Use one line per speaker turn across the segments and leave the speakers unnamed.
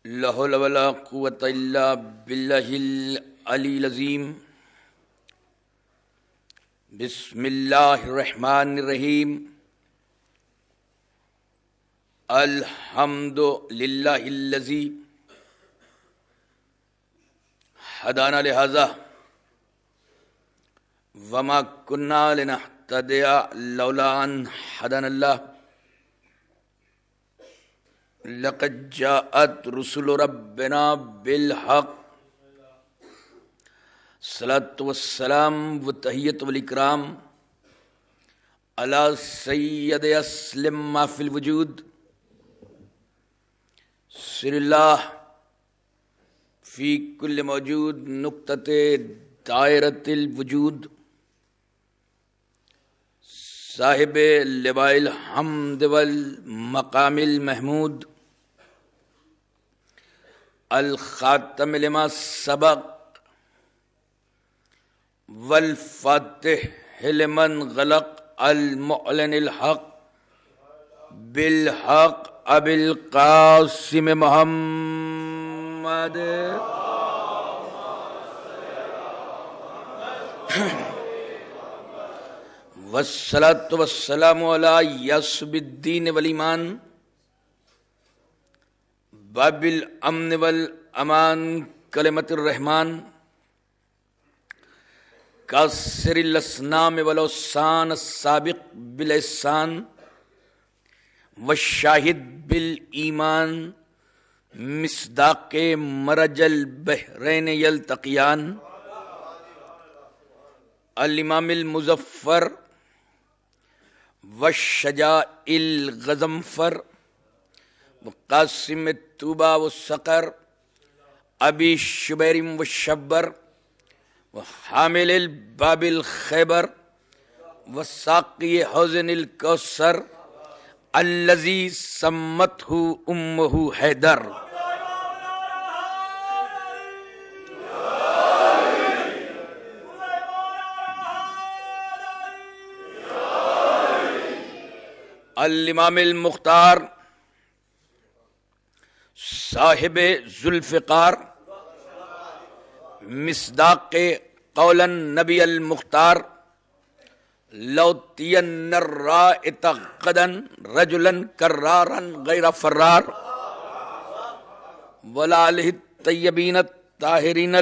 لا حول ولا قوة الا باللہ العلی العظیم۔ بسم اللہ الرحمن الرحیم۔ الحمد للہ الذی ہدانا لہذا وما كنا لنهتدی لولا ان ہدانا اللہ۔ لقد جاءت رسل ربنا بالحق۔ صلاۃ والسلام وتحیۃ والاکرام علی سید اسلم ما فی الوجود سر اللہ فی کل موجود نقطۃ دائرۃ الوجود صاحب لواء الحمد والمقام المحمود الخاتم لما سبق والفاتح لمن غلق المعلن الحق بالحق ابی القاسم محمد والصلاۃ والسلام علی یاسب الدین والایمان باب الامن والامان کلمۃ الرحمن کاسر الاسنام والاوثان السابق بالاحسان والشاہد بالایمان مصداق مرج البحرین یلتقیان الامام المظفر والشجاع الغضنفر وقاسم الطوبى والصقر ابی شبیر والشبر وحامل الباب الخیبر وساقی حوض الکوثر الذی سمتہ امہ حیدر۔ الامام المختار صاحب ذوالفقار مصداق قول النبی المختار لوطین الرائط غدا رجلا کرارا غیر فرار ولالہ الطیبین الطاہرین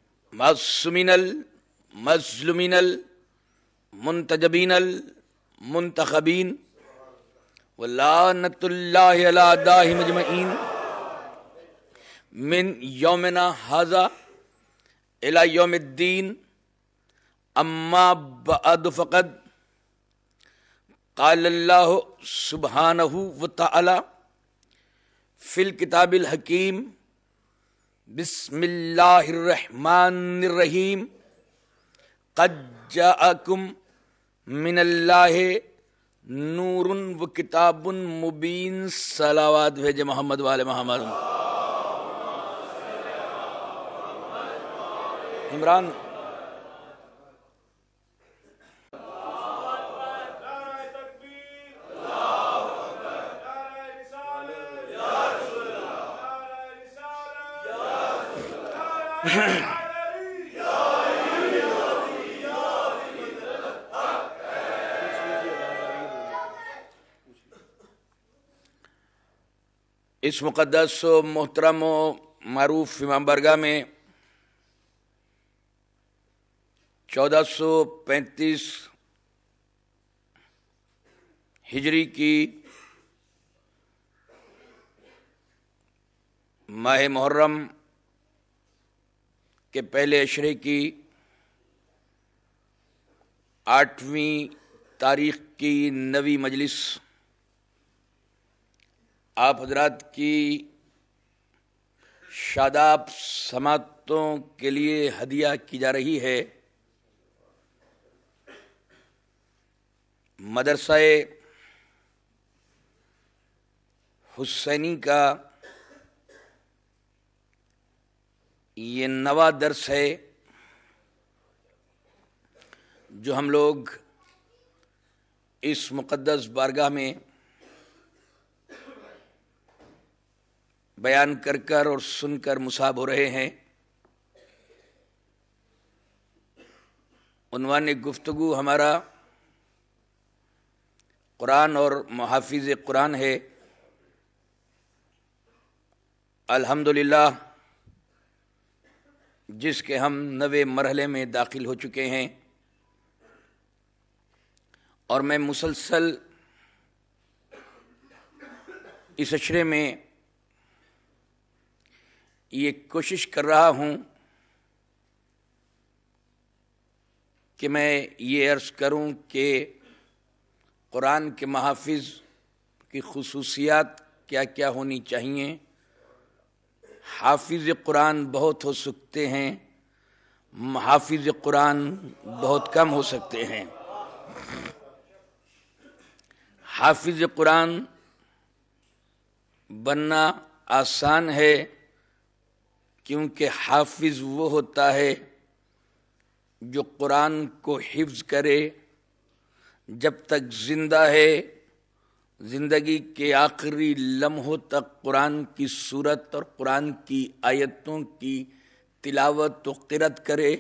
المعصومین المظلومین المنتجبین المنتخبین ولعنۃ اللہ علی اعدائہم اجمعین من یومنا ھذا الی یوم الدین۔ اما بعد فقد قال اللہ سبحانہ وتعالی فی الکتاب الحکیم بسم اللہ الرحمن الرحیم قد جاءکم من اللہ نور و کتاب مبین۔ صلوات بھیجے محمد والے محمد۔ عمران اس مقدس و محترم و معروف امام برگاہ میں 1435 ہجری کی ماہ محرم کے پہلے عشرے کی 8ویں تاریخ کی 9ویں مجلس آپ حضرات کی شاداب سماعتوں کے لیے ہدیہ کی جا رہی ہے۔ مدرسہ حسینی کا یہ 9واں درس ہے جو ہم لوگ اس مقدس بارگاہ میں بیان کر کر اور سن کر مصاب ہو رہے ہیں۔ عنوان گفتگو ہمارا قرآن اور محافظ قرآن ہے۔ الحمدللہ جس کے ہم 9ویں مرحلے میں داخل ہو چکے ہیں، اور میں مسلسل اس اشرے میں یہ کوشش کر رہا ہوں کہ میں یہ عرض کروں کہ قرآن کے محافظ کی خصوصیات کیا کیا ہونی چاہیے۔ حافظ قرآن بہت ہو سکتے ہیں، محافظ قرآن بہت کم ہو سکتے ہیں۔ حافظ قرآن بننا آسان ہے، کیونکہ حافظ وہ ہوتا ہے جو قرآن کو حفظ کرے جب تک زندہ ہے، زندگی کے آخری لمحوں تک قرآن کی صورت اور قرآن کی آیتوں کی تلاوت و قرأت کرے،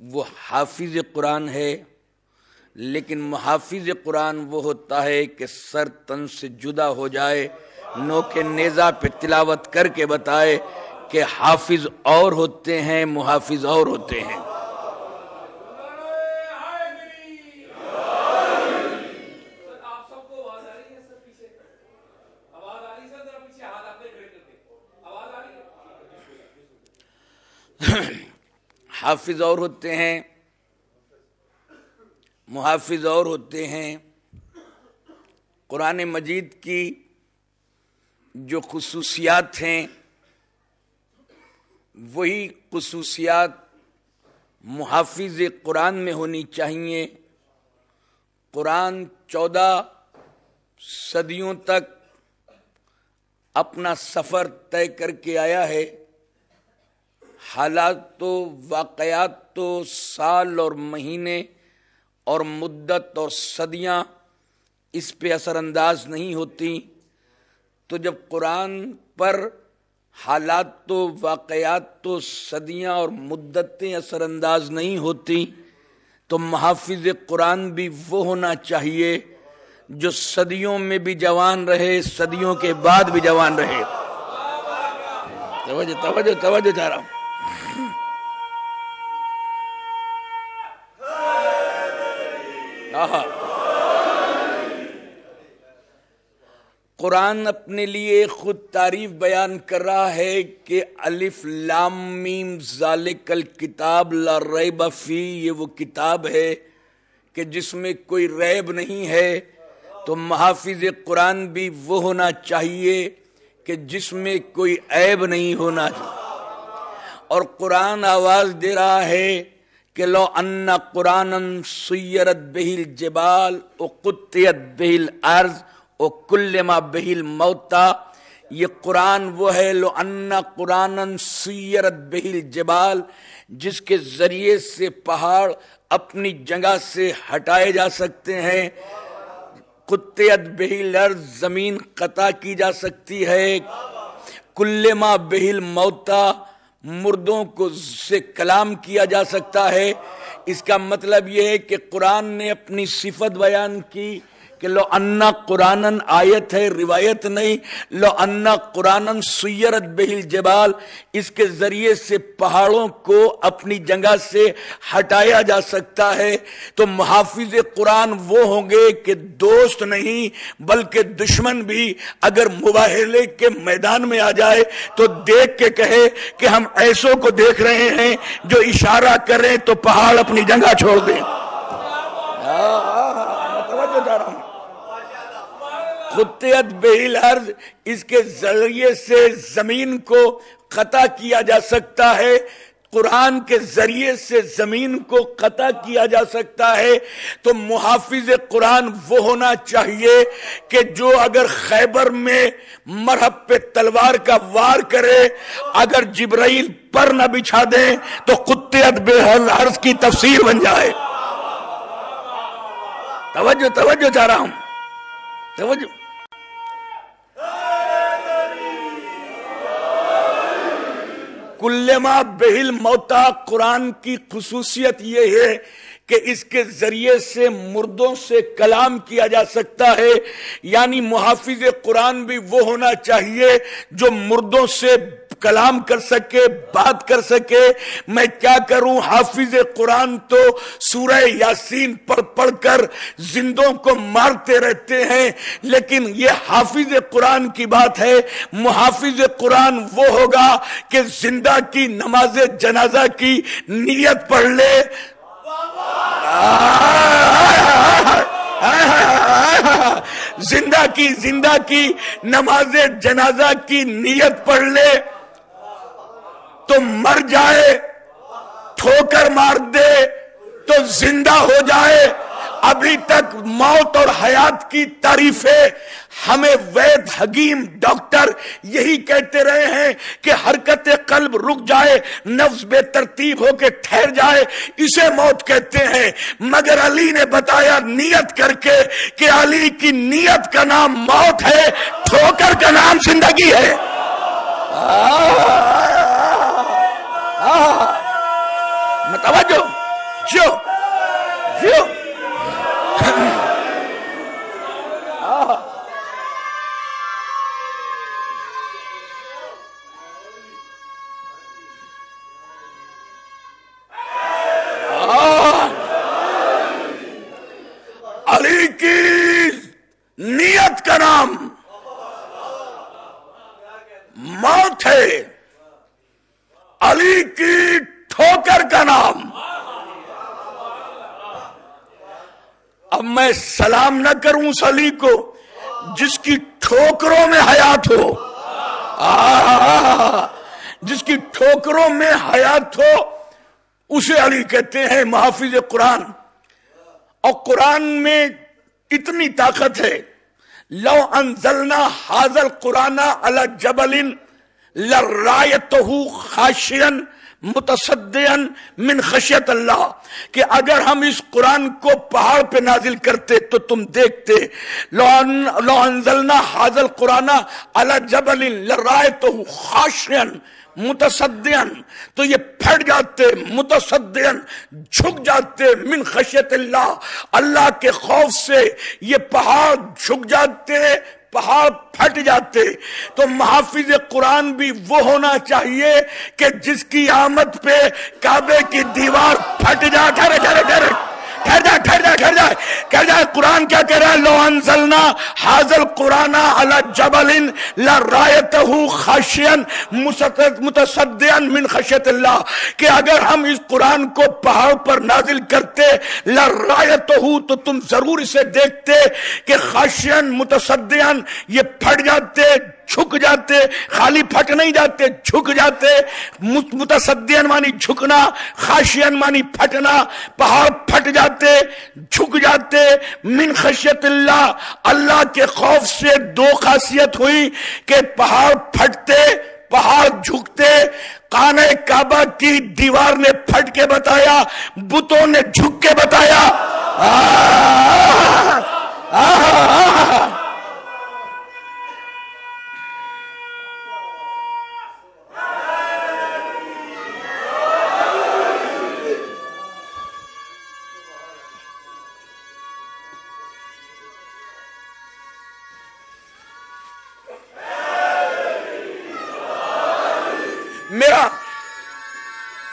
وہ حافظ قرآن ہے۔ لیکن محافظ قرآن وہ ہوتا ہے کہ سر تن سے جدا ہو جائے، نوک نیزہ پہ تلاوت کر کے بتائے کہ حافظ اور ہوتے ہیں، محافظ اور ہوتے ہیں۔ حافظ اور ہوتے ہیں، محافظ اور ہوتے ہیں۔ قرآن مجید کی جو خصوصیات ہیں وہی خصوصیات محافظ قرآن میں ہونی چاہیے۔ قرآن 14 صدیوں تک اپنا سفر طے کر کے آیا ہے۔ حالات تو، واقعات تو، سال اور مہینے اور مدت اور صدیاں اس پہ اثر انداز نہیں ہوتی۔ تو جب قرآن پر حالات تو، واقعات تو، صدیاں اور مدتیں اثر انداز نہیں ہوتی، تو محافظ قرآن بھی وہ ہونا چاہیے جو صدیوں میں بھی جوان رہے، صدیوں کے بعد بھی جوان رہے۔ توجہ چاہ رہا ہوں۔ قرآن اپنے لیے خود تعریف بیان کر رہا ہے کہ الف لام میم ذالک الکتاب لا ریب فیہ، یہ وہ کتاب ہے کہ جس میں کوئی ریب نہیں ہے۔ تو محافظ قرآن بھی وہ ہونا چاہیے کہ جس میں کوئی عیب نہیں ہونا چاہیے۔ اور قرآن آواز دے رہا ہے کہ لو ان قرآنا سیرت بہ الجبال وقطعت بہ الارض وکلم بہ الموتى، یہ قرآن وہ ہے لو ان قرآنا سیرت بہ الجبال، جس کے ذریعے سے پہاڑ اپنی جگہ سے ہٹائے جا سکتے ہیں، قطعت بہ الارض زمین قطع کی جا سکتی ہے، کلم بہ الموتى مردوں کو سے کلام کیا جا سکتا ہے۔ اس کا مطلب یہ ہے کہ قرآن نے اپنی صفت بیان کی کہ لو ان قرآن آیت ہے، روایت نہیں۔ لو ان قرآن سیرت بہ الجبال، اس کے ذریعے سے پہاڑوں کو اپنی جگہ سے ہٹایا جا سکتا ہے۔ تو محافظ قرآن وہ ہوں گے کہ دوست نہیں بلکہ دشمن بھی اگر مباہلے کے میدان میں آ جائے تو دیکھ کے کہے کہ ہم ایسوں کو دیکھ رہے ہیں جو اشارہ کریں تو پہاڑ اپنی جگہ چھوڑ دیں۔ توجہ دار ہوں۔ قطعت بہ الارض، اس کے ذریعے سے زمین کو قطع کیا جا سکتا ہے، قرآن کے ذریعے سے زمین کو قطع کیا جا سکتا ہے۔ تو محافظ قرآن وہ ہونا چاہیے کہ جو اگر خیبر میں مرحب پہ تلوار کا وار کرے، اگر جبرائیل پر نہ بچھا دیں تو قطعت بہ الارض کی تفسیر بن جائے۔ توجہ چاہ رہا ہوں، توجہ۔ وَكُلَّمَا بِهِ الْمَوْتَى قرآن کی خصوصیت یہ ہے کہ اس کے ذریعے سے مردوں سے کلام کیا جا سکتا ہے، یعنی محافظ قرآن بھی وہ ہونا چاہیے جو مردوں سے کلام کر سکے، بات کر سکے۔ میں کیا کروں، حافظ قرآن تو سورہ یاسین پڑھ کر زندوں کو مارتے رہتے ہیں، لیکن یہ حافظ قرآن کی بات ہے۔ محافظ قرآن وہ ہوگا کہ زندہ کی نماز جنازہ کی نیت پڑھ لے، زندہ کی نماز جنازہ کی نیت پڑھ لے تو مر جائے، ٹھوکر مار دے تو زندہ ہو جائے۔ ابھی تک موت اور حیات کی تعریفیں ہمیں وید حکیم ڈاکٹر یہی کہتے رہے ہیں کہ حرکت قلب رک جائے، نفس بے ترتیب ہو کے ٹھہر جائے، اسے موت کہتے ہیں۔ مگر علی نے بتایا نیت کر کے کہ علی کی نیت کا نام موت ہے، ٹھوکر کا نام زندگی ہے۔ متوجہ جو علی کی نیت کا نام موت ہے، علی کی ٹھوکر کا نام۔ اب میں سلام نہ کروں اس علی کو جس کی ٹھوکروں میں حیات ہو، جس کی ٹھوکروں میں حیات ہو اسے علی کہتے ہیں محافظ قرآن۔ اور قرآن میں اتنی طاقت ہے، لو انزلنا ھذا القرآن علی جبل لرأیتہ خاشعا متصدعا من خشیت اللہ، کہ اگر ہم اس قرآن کو پہاڑ پہ نازل کرتے تو تم دیکھتے، لو انزلنا ھذا القرآن علی جبل لرأیتہ خاشعا متصدعا، تو یہ پھٹ جاتے، متصدعا جھک جاتے، من خشیت اللہ، اللہ کے خوف سے یہ پہاڑ جھک جاتے، پہاڑ پھٹ جاتے۔ تو محافظ قرآن بھی وہ ہونا چاہیے کہ جس کی آمد پہ کعبے کی دیوار پھٹ جائے۔ ٹھہر جائے۔ قرآن کیا کہہ رہا ہے؟ لو انزلنا ھذا القرآن علی جبل لرأیتہ خاشعا متصدعا من خشیت اللہ، کہ اگر ہم اس قرآن کو پہاڑ پر نازل کرتے، لرأیتہ تو تم ضرور اسے دیکھتے کہ خاشعا متصدعا یہ پھٹ جاتے، جھک جاتے، خالی پھٹ نہیں جاتے، جھک جاتے۔ متصدعا مانی جھکنا، خاشعا مانی پھٹنا، پہاڑ پھٹ جاتے، جھک جاتے، من خشیت اللہ، اللہ کے خوف سے۔ دو خاصیت ہوئی کہ پہاڑ پھٹتے، پہاڑ جھکتے۔ خانہ کعبہ کی دیوار نے پھٹ کے بتایا، بتوں نے جھک کے بتایا۔ میرا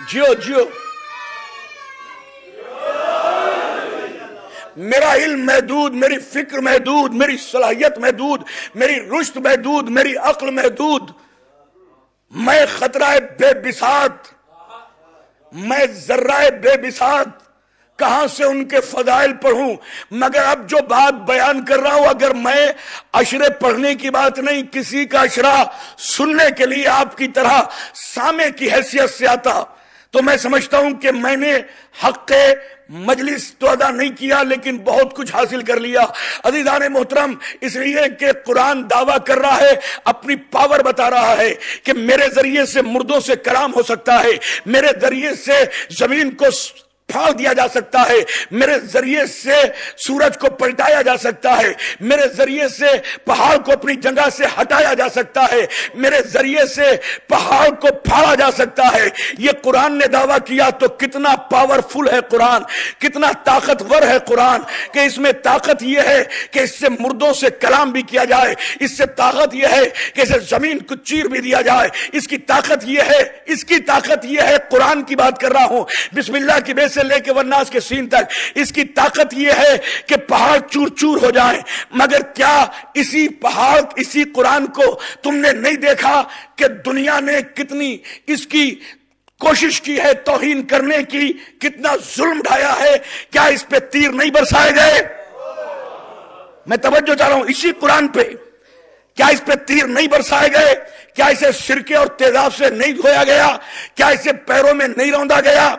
جیو میرا علم محدود، میری فکر محدود، میری صلاحیت محدود، میری رشد محدود، میری عقل محدود، میں خطرہ بے بساط، میں ذرہ بے بساط، کہاں سے ان کے فضائل پڑھوں؟ مگر اب جو بات بیان کر رہا ہوں، اگر میں اشرے پڑھنے کی بات نہیں، کسی کا اشرا سننے کے لیے آپ کی طرح سامع کی حیثیت سے آتا تو میں سمجھتا ہوں کہ میں نے حق مجلس تو ادا نہیں کیا، لیکن بہت کچھ حاصل کر لیا۔ عزیزان محترم، اس لیے کہ قرآن دعویٰ کر رہا ہے، اپنی پاور بتا رہا ہے کہ میرے ذریعے سے مردوں سے کلام ہو سکتا ہے، میرے ذریعے سے زمین کو پھاڑ دیا جا سکتا ہے، میرے ذریعے سے سورج کو پلٹایا جا سکتا ہے، میرے ذریعے سے پہاڑ کو اپنی جگہ سے ہٹایا جا سکتا ہے، میرے ذریعے سے پہاڑ کو پھاڑا جا سکتا ہے۔ یہ قرآن نے دعویٰ کیا تو کتنا پاورفل ہے قرآن، کتنا طاقتور ہے قرآن، کہ اس میں طاقت یہ ہے کہ اس سے مردوں سے کلام بھی کیا جائے، اس سے طاقت یہ ہے کہ اسے زمین کو چیر بھی دیا جائے، اس کی طاقت یہ ہے، اس کی طاقت یہ ہے، قرآن کی بات کر رہا ہوں، بسم اللہ کی بے سے لے کے والناس کے سین تک، اس کی طاقت یہ ہے کہ پہاڑ چور چور ہو جائیں۔ مگر کیا اسی پہاڑ، اسی قرآن کو تم نے نہیں دیکھا کہ دنیا نے کتنی اس کی کوشش کی ہے توہین کرنے کی، کتنا ظلم ڈھایا ہے؟ کیا اس پہ تیر نہیں برسائے گئے؟ میں توجہ چاہ رہا ہوں اسی قرآن پہ، کیا اس پہ تیر نہیں برسائے گئے؟ کیا اسے سرکے اور تیزاب سے نہیں دھویا گیا؟ کیا اسے پیروں میں نہیں روندا گیا؟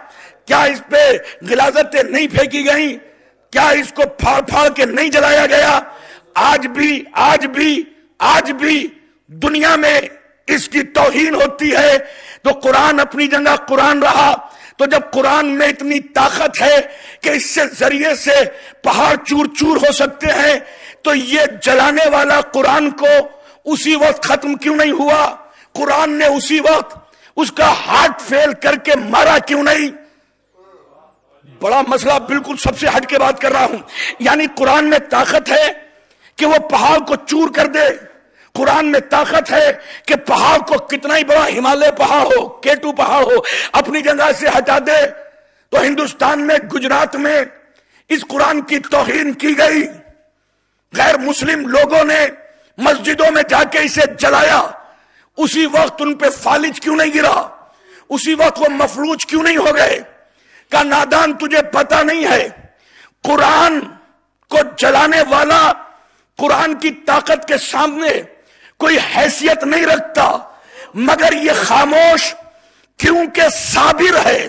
کیا اس پہ غلاظتیں نہیں پھینکی گئیں؟ کیا اس کو پھاڑ پھاڑ کے نہیں جلایا گیا؟ آج بھی دنیا میں اس کی توہین ہوتی ہے، تو قرآن اپنی جگہ قرآن رہا۔ تو جب قرآن میں اتنی طاقت ہے کہ اس سے ذریعے سے پہاڑ چور چور ہو سکتے ہیں، تو یہ جلانے والا قرآن کو اسی وقت ختم کیوں نہیں ہوا؟ قرآن نے اسی وقت اس کا ہارٹ فیل کر کے مارا کیوں نہیں؟ بڑا مسئلہ، بالکل سب سے ہٹ کے بات کر رہا ہوں۔ یعنی قرآن میں طاقت ہے کہ وہ پہاڑ کو چور کر دے، قرآن میں طاقت ہے کہ پہاڑ کو کتنا ہی بڑا ہمالیہ پہاڑ ہو، کیٹو پہاڑ ہو، اپنی جگہ سے ہٹا دے۔ تو ہندوستان میں، گجرات میں اس قرآن کی توہین کی گئی، غیر مسلم لوگوں نے مسجدوں میں جا کے اسے جلایا، اسی وقت ان پہ فالج کیوں نہیں گرا؟ اسی وقت وہ مفلوج کیوں نہیں ہو گئے؟ کہ نادان تجھے پتا نہیں ہے، قرآن کو جلانے والا قرآن کی طاقت کے سامنے کوئی حیثیت نہیں رکھتا، مگر یہ خاموش کیونکہ صابر ہے۔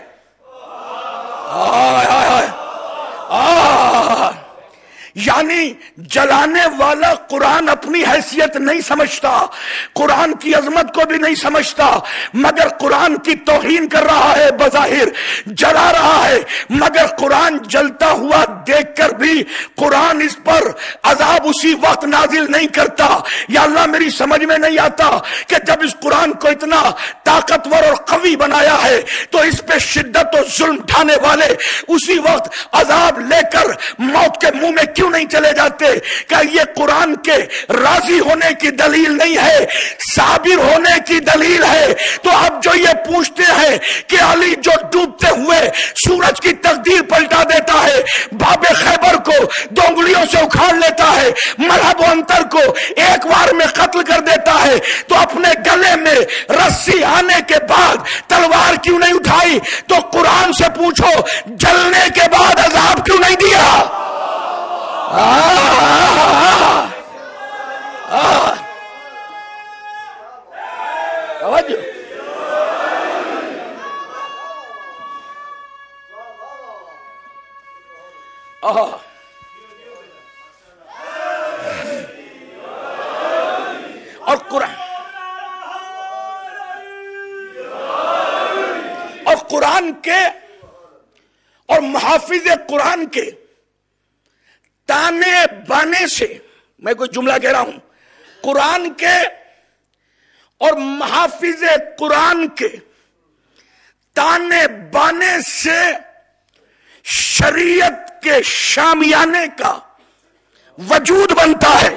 یعنی جلانے والا قرآن اپنی حیثیت نہیں سمجھتا، قرآن کی عظمت کو بھی نہیں سمجھتا، مگر قرآن کی توہین کر رہا ہے، بظاہر جلا رہا ہے، مگر قرآن جلتا ہوا دیکھ کر بھی قرآن اس پر عذاب اسی وقت نازل نہیں کرتا۔ یا اللہ، میری سمجھ میں نہیں آتا کہ جب اس قرآن کو اتنا طاقتور اور قوی بنایا ہے تو اس پہ شدت و ظلم ڈھانے والے اسی وقت عذاب لے کر موت کے منہ میں کیوں نہیں چلے جاتے؟ کہ یہ قرآن کے راضی ہونے کی دلیل نہیں ہے، صابر ہونے کی دلیل ہے۔ تو اب جو یہ پوچھتے ہیں کہ علی جو ڈوبتے ہوئے سورج کی تقدیر پلٹا دیتا ہے، باب خیبر کو دو انگلیوں سے اکھاڑ لیتا ہے، مذہب و انتر کو ایک بار میں قتل کر دیتا ہے، تو اپنے گلے میں رسی آنے کے بعد تلوار کیوں نہیں اٹھائی؟ تو قرآن سے پوچھو جلنے کے بعد عذاب کیوں نہیں دیا؟ اور قرآن کے اور محافظ قرآن کے تانے بانے سے، میں کوئی جملہ کہہ رہا ہوں، قرآن کے اور محافظ قرآن کے تانے بانے سے شریعت کے شامیانے کا وجود بنتا ہے۔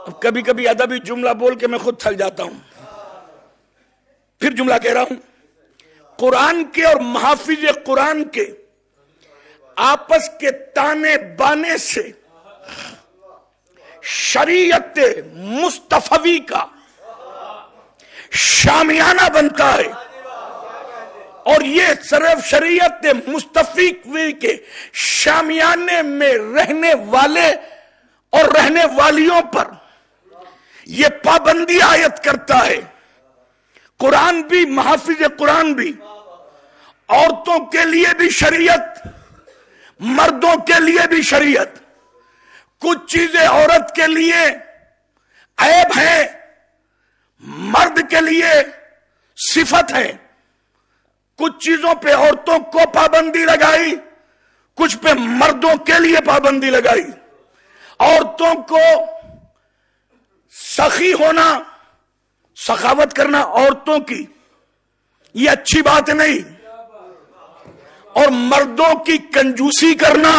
اب کبھی کبھی ادبی جملہ بول کے میں خود تھک جاتا ہوں، پھر جملہ کہہ رہا ہوں، قرآن کے اور محافظ قرآن کے آپس کے تانے بانے سے شریعت مصطفی کا شامیانہ بنتا ہے، اور یہ صرف شریعت مصطفی کے شامیانے میں رہنے والے اور رہنے والیوں پر یہ پابندی عائد کرتا ہے۔ قرآن بھی، محافظ قرآن بھی، عورتوں کے لیے بھی شریعت، مردوں کے لیے بھی شریعت۔ کچھ چیزیں عورت کے لیے عیب ہیں، مرد کے لیے صفت ہے۔ کچھ چیزوں پہ عورتوں کو پابندی لگائی، کچھ پہ مردوں کے لیے پابندی لگائی. عورتوں کو سخی ہونا، سخاوت کرنا عورتوں کی، یہ اچھی بات نہیں، اور مردوں کی کنجوسی کرنا.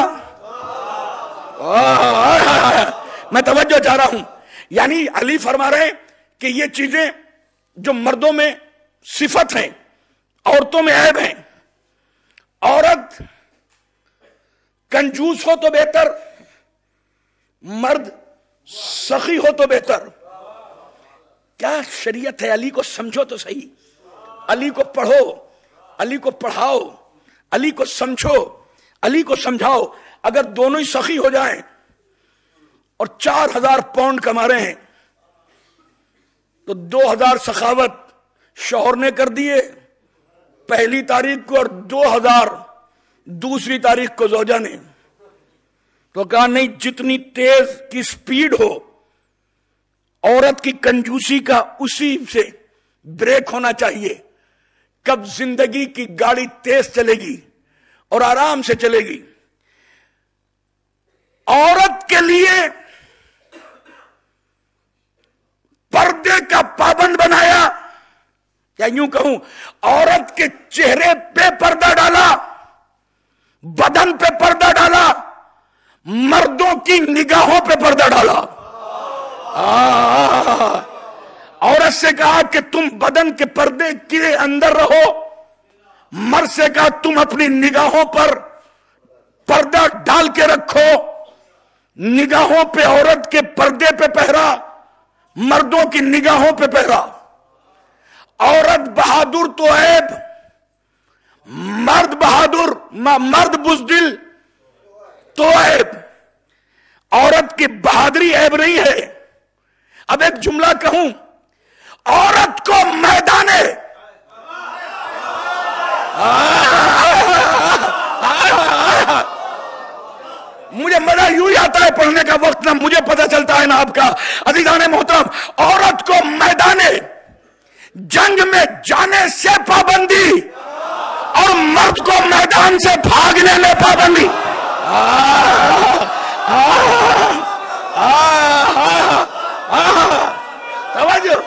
میں توجہ چاہ رہا ہوں، یعنی علی فرما رہے ہیں کہ یہ چیزیں جو مردوں میں صفت ہیں عورتوں میں عیب ہیں. عورت کنجوس ہو تو بہتر، مرد سخی ہو تو بہتر. کیا شریعت ہے؟ علی کو سمجھو تو صحیح، علی کو پڑھو، علی کو پڑھاؤ، علی کو سمجھو، علی کو سمجھاؤ. اگر دونوں ہی سخی ہو جائیں اور 4000 پاؤنڈ کما رہے ہیں تو 2000 سخاوت شوہر نے کر دیے پہلی تاریخ کو اور 2000 دوسری تاریخ کو زوجہ نے. تو کہا نہیں، جتنی تیز کی سپیڈ ہو عورت کی کنجوسی کا اسی سے بریک ہونا چاہیے. کب زندگی کی گاڑی تیز چلے گی اور آرام سے چلے گی. عورت کے لیے پردے کا پابند بنایا، یا یوں کہوں عورت کے چہرے پہ پردہ ڈالا، بدن پہ پردہ ڈالا، مردوں کی نگاہوں پہ پردہ ڈالا. عورت سے کہا کہ تم بدن کے پردے کے اندر رہو، مرد سے کہا تم اپنی نگاہوں پر پردہ ڈال کے رکھو. نگاہوں پہ عورت کے پردے پہ پہرا، مردوں کی نگاہوں پہ پہرا. عورت بہادر تو عیب، مرد بہادر، مرد بزدل تو عیب. عورت کی بہادری عیب نہیں ہے. اب ایک جملہ کہوں، عورت کو میدانے مجھے مزہ یوں ہی آتا ہے پڑھنے کا، وقت نہ مجھے پتہ چلتا ہے نہ آپ کا. عزیزان محترم، عورت کو میدان جنگ میں جانے سے پابندی اور مرد کو میدان سے بھاگنے میں پابندی. توجہ.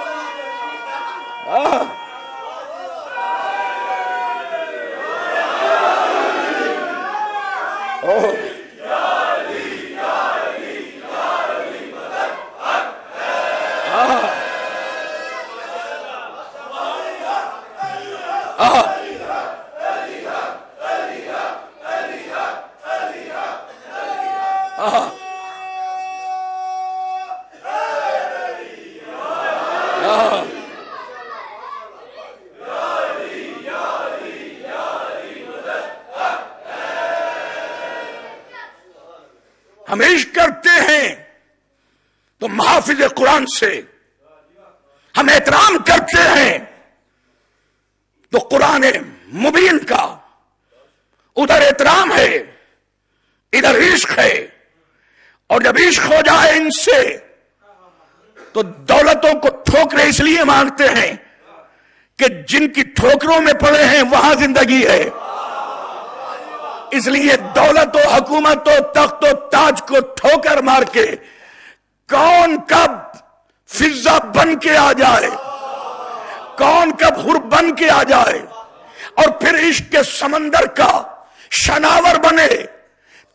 ہم عشق کرتے ہیں تو محافظ قرآن سے، ہم احترام کرتے ہیں تو قرآن مبین کا. ادھر احترام ہے، ادھر عشق ہے. اور جب عشق ہو جائے ان سے تو دولتوں کو ٹھوکریں اس لیے مانگتے ہیں کہ جن کی ٹھوکروں میں پڑے ہیں وہاں زندگی ہے. اس لیے دولت و حکومت و تخت و تاج کو ٹھوکر مار کے کون کب فضا بن کے آ جائے، کون کب حر بن کے آ جائے اور پھر عشق کے سمندر کا شناور بنے.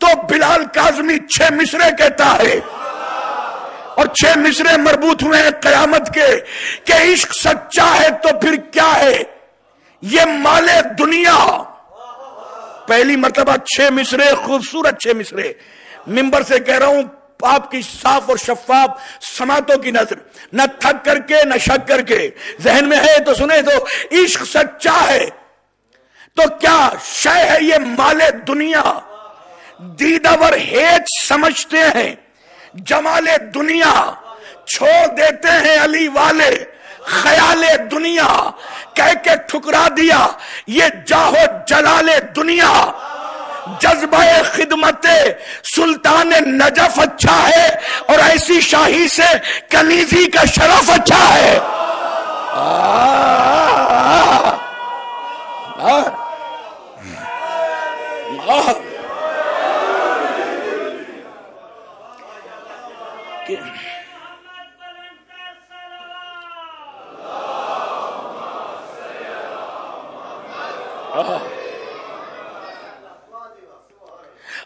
تو بلال کاظمی 6 مصرے کہتا ہے، اور 6 مصرے مربوط ہوئے ہیں قیامت کے کہ عشق سچا ہے تو پھر کیا ہے یہ مال دنیا. پہلی مرتبہ 6 مصرے، خوبصورت 6 مصرے. منبر سے کہہ رہا ہوں آپ کی صاف اور شفاف سماعتوں کی نظر، نہ تھک کر کے نہ شک کر کے، ذہن میں ہے تو سنے. تو عشق سچا ہے تو کیا شے ہے یہ مال دنیا. دیدور ہیچ سمجھتے ہیں جمال دنیا، چھوڑ دیتے ہیں علی والے خیال دنیا. کہہ کے ٹھکرا دیا یہ جاہو جلال دنیا. جذبہ خدمت سلطان نجف اچھا ہے اور ایسی شاہی سے کنیزی کا شرف اچھا ہے. کہ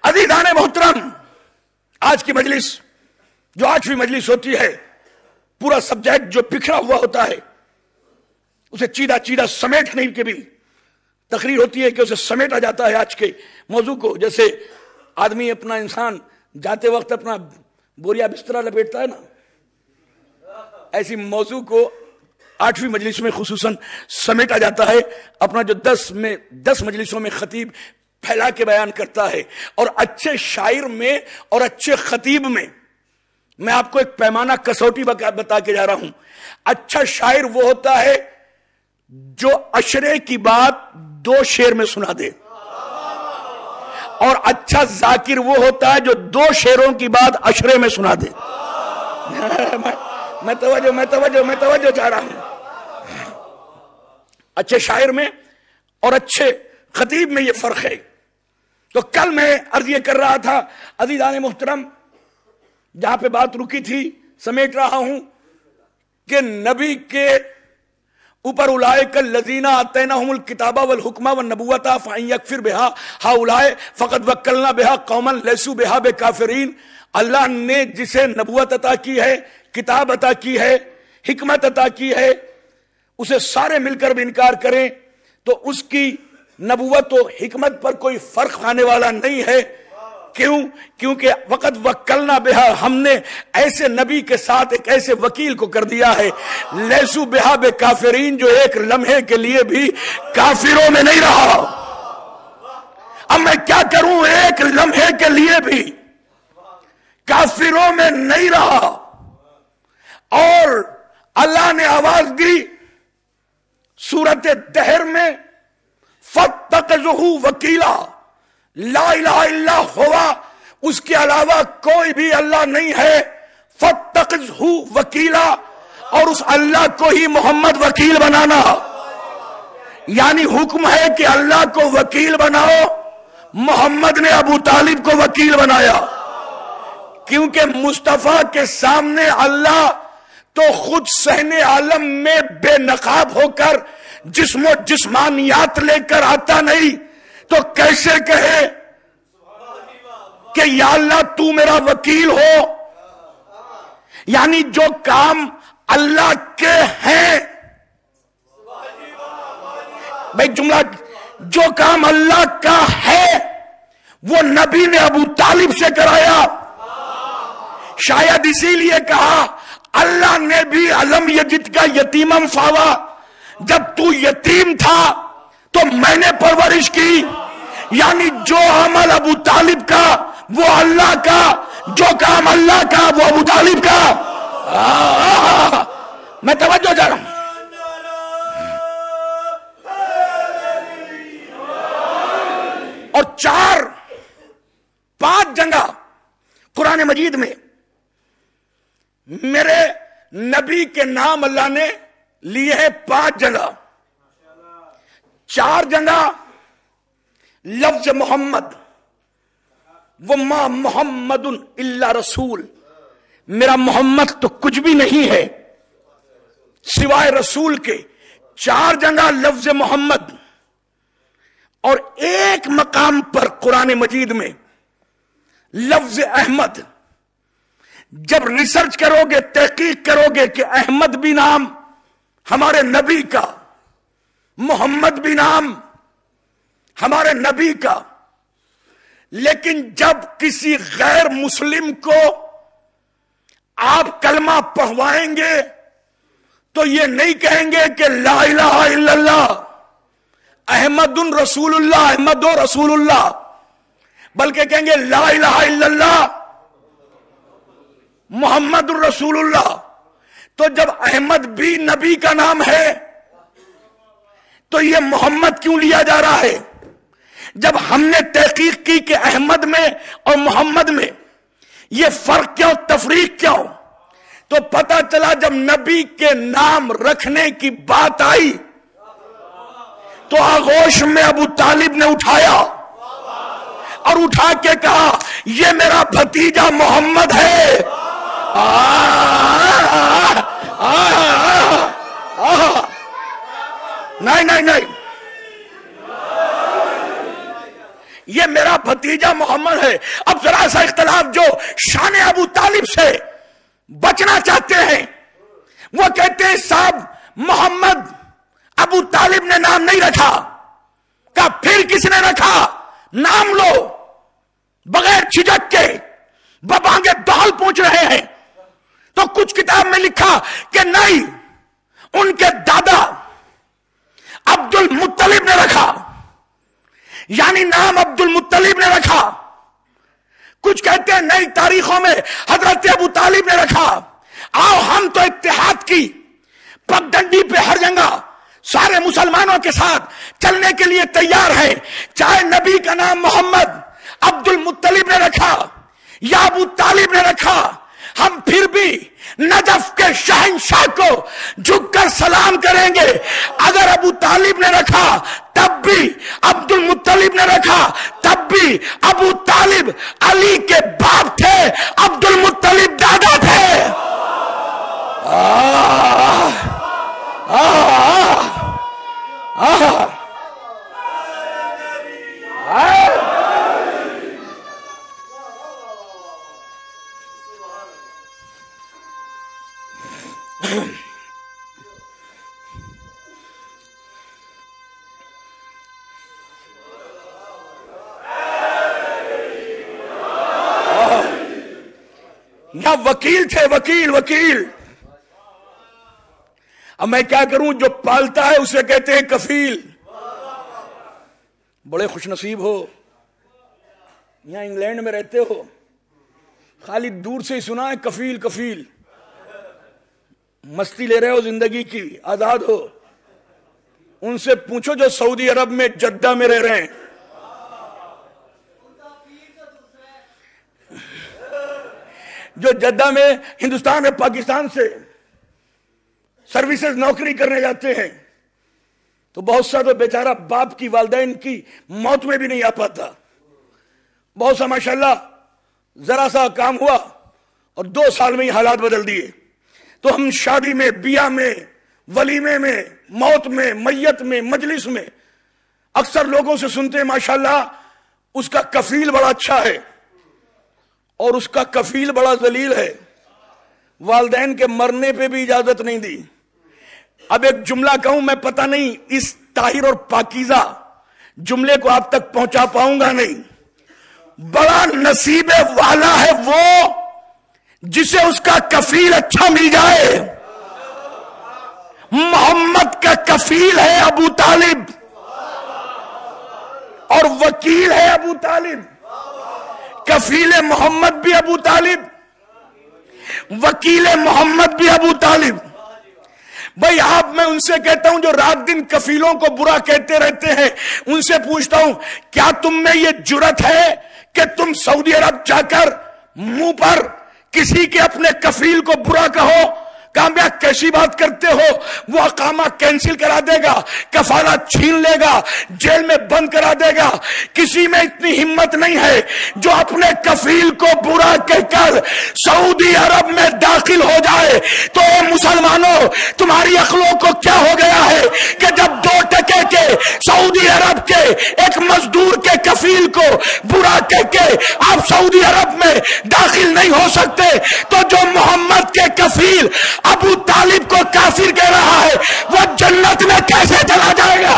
عزیزان محترم، آج کی مجلس جو 8ویں مجلس ہوتی ہے، پورا سبجیکٹ جو بکھرا ہوا ہوتا ہے اسے چیدہ چیدہ سمیٹنے کی بھی تقریر ہوتی ہے کہ اسے سمیٹا جاتا ہے آج کے موضوع کو. جیسے آدمی اپنا انسان جاتے وقت اپنا بوریا بسترا لپیٹتا ہے نا، ایسی موضوع کو 8ویں مجلس میں خصوصاً سمیٹا جاتا ہے. اپنا جو 10 مجلسوں میں خطیب پھیلا کے بیان کرتا ہے. اور اچھے شاعر میں اور اچھے خطیب میں آپ کو ایک پیمانہ کسوٹی بتا کے جا رہا ہوں. اچھا شاعر وہ ہوتا ہے جو عشرے کی بات 2 شعر میں سنا دے، اور اچھا ذاکر وہ ہوتا ہے جو 2 شعروں کی بات عشرے میں سنا دے. میں توجہ چاہ رہا ہوں. اچھے شاعر میں اور اچھے خطیب میں یہ فرق ہے. تو کل میں عرض یہ کر رہا تھا عزیزان محترم، جہاں پہ بات رکی تھی سمیٹ رہا ہوں کہ نبی کے اوپر اولئک الذین آتیناہم الکتاب والحکم والنبوۃ فإن یکفر بها ہؤلاء فقد وکلنا بها قوما لیسوا بها بکافرین. اللہ نے جسے نبوت عطا کی ہے، کتاب عطا کی ہے، حکمت عطا کی ہے، اسے سارے مل کر بھی انکار کریں تو اس کی نبوت و حکمت پر کوئی فرق آنے والا نہیں ہے. کیوں؟ کیونکہ وقت وکلنا بہا، ہم نے ایسے نبی کے ساتھ ایک ایسے وکیل کو کر دیا ہے، لیسو بہا بے کافرین، جو ایک لمحے کے لیے بھی کافروں میں نہیں رہا. اب میں کیا کروں؟ ایک لمحے کے لیے بھی کافروں میں نہیں رہا. اور اللہ نے آواز دی سورت دہر میں، فَاتَّخِذُوهُ وَكِيلًا، لا الہ الا ہوا، اس کے علاوہ کوئی بھی اللہ نہیں ہے. فَاتَّخِذْهُ وَكِيلًا، اور اس اللہ کو ہی محمد وکیل بنانا. یعنی حکم ہے کہ اللہ کو وکیل بناؤ. محمد نے ابو طالب کو وکیل بنایا، کیونکہ مصطفیٰ کے سامنے اللہ تو خود صحن عالم میں بے نقاب ہو کر جسم و جسمانیات لے کر آتا نہیں، تو کیسے کہے کہ یا اللہ تو میرا وکیل ہو؟ یعنی جو کام اللہ کے ہیں، بھائی جملہ، جو کام اللہ کا ہے وہ نبی نے ابو طالب سے کرایا. شاید اسی لیے کہا اللہ نے بھی علم یجد کا یتیمم فاوا، جب تو یتیم تھا تو میں نے پرورش کی. یعنی جو عمل ابو طالب کا وہ اللہ کا، جو کام اللہ کا وہ ابو طالب کا. میں توجہ چاہ رہا ہوں. اور 4-5 جگہ قرآن مجید میں میرے نبی کے نام اللہ نے لیے ہیں. 5 جگہ. 4 جگہ لفظ محمد، وما محمد الا رسول، میرا محمد تو کچھ بھی نہیں ہے سوائے رسول کے. 4 جگہ لفظ محمد. اور ایک مقام پر قرآن مجید میں لفظ احمد. جب ریسرچ کرو گے، تحقیق کرو گے کہ احمد بھی نام ہمارے نبی کا، محمد بھی نام ہمارے نبی کا، لیکن جب کسی غیر مسلم کو آپ کلمہ پڑھوائیں گے تو یہ نہیں کہیں گے کہ لا الہ الا اللہ احمد رسول اللہ، احمد رسول اللہ، بلکہ کہیں گے لا الہ الا اللہ محمد رسول اللہ. تو جب احمد بھی نبی کا نام ہے تو یہ محمد کیوں لیا جا رہا ہے؟ جب ہم نے تحقیق کی کہ احمد میں اور محمد میں یہ فرق کیوں، تفریق کیوں، تو پتا چلا جب نبی کے نام رکھنے کی بات آئی تو آغوش میں ابو طالب نے اٹھایا اور اٹھا کے کہا یہ میرا بھتیجا محمد ہے. نہیں، یہ میرا بھتیجا محمد ہے۔ اب ذرا سا اختلاف جو شان ابو طالب سے بچنا چاہتے ہیں، وہ کہتے ہیں صاحب محمد ابو طالب نے نام نہیں رکھا، کہ پھر کس نے رکھا؟ نام لو، بغیر جھجک کے ببانگے دہل پوچھ رہے ہیں۔ تو کچھ کتاب میں لکھا کہ نہیں، ان کے دادا عبد المطلب نے رکھا، یعنی نام عبد المطلب نے رکھا۔ کچھ کہتے ہیں نئی تاریخوں میں حضرت ابو طالب نے رکھا۔ آؤ ہم تو اتحاد کی پگڈنڈی پہ ہر جگہ سارے مسلمانوں کے ساتھ چلنے کے لیے تیار ہیں، چاہے نبی کا نام محمد عبد المطلب نے رکھا یا ابو طالب نے رکھا، ہم پھر بھی نجف کے شہنشاہ کو جھک کر سلام کریں گے۔ اگر ابو طالب نے رکھا تب بھی، عبد المطلب نے رکھا تب بھی، ابو طالب علی کے باپ تھے، عبد المطلب دادا تھے۔ یا وکیل تھے، وکیل۔ اب میں کیا کروں، جو پالتا ہے اسے کہتے ہیں کفیل۔ بڑے خوش نصیب ہو، یہاں انگلینڈ میں رہتے ہو، خالی دور سے ہی سنا ہے کفیل، مستی لے رہے ہو زندگی کی، آزاد ہو۔ ان سے پوچھو جو سعودی عرب میں جدہ میں رہ رہے ہیں، جو جدہ میں ہندوستان اور پاکستان سے سروسز نوکری کرنے جاتے ہیں، تو بہت سا تو بیچارہ باپ کی والدین کی موت میں بھی نہیں آ پاتا، بہت سا ماشاءاللہ ذرا سا کام ہوا اور 2 سال میں ہی حالات بدل دیے۔ تو ہم شادی میں، بیاہ میں، ولیمے میں، موت میں، میت میں، مجلس میں اکثر لوگوں سے سنتے ہیں ماشاءاللہ اس کا کفیل بڑا اچھا ہے اور اس کا کفیل بڑا ذلیل ہے، والدین کے مرنے پہ بھی اجازت نہیں دی۔ اب ایک جملہ کہوں، میں پتہ نہیں اس طاہر اور پاکیزہ جملے کو آپ تک پہنچا پاؤں گا نہیں۔ بڑا نصیب والا ہے وہ جسے اس کا کفیل اچھا مل جائے۔ محمد کا کفیل ہے ابو طالب اور وکیل ہے ابو طالب۔ کفیل محمد بھی ابو طالب، وکیل محمد بھی ابو طالب۔ بھائی آپ، میں ان سے کہتا ہوں جو رات دن کفیلوں کو برا کہتے رہتے ہیں، ان سے پوچھتا ہوں کیا تم میں یہ جرت ہے کہ تم سعودی عرب جا کر منہ پر کسی کے اپنے کفیل کو برا کہو؟ کامیاب کیسی بات کرتے ہو؟ وہ اقامہ کینسل کرا دے گا، کفالت چھین لے گا، جیل میں بند کرا دے گا۔ کسی میں اتنی ہمت نہیں ہے جو اپنے کفیل کو برا کہہ کر سعودی عرب میں داخل ہو جائے۔ تو اے مسلمانوں، تمہاری عقلوں کو کیا ہو گیا ہے کہ جب 2 ٹکے کے سعودی عرب کے ایک مزدور کے کفیل کو برا کہہ کے آپ سعودی عرب میں داخل نہیں ہو سکتے، تو جو محمد کے کفیل ابو طالب کو کافر کہہ رہا ہے وہ جنت میں کیسے چلا جائے گا؟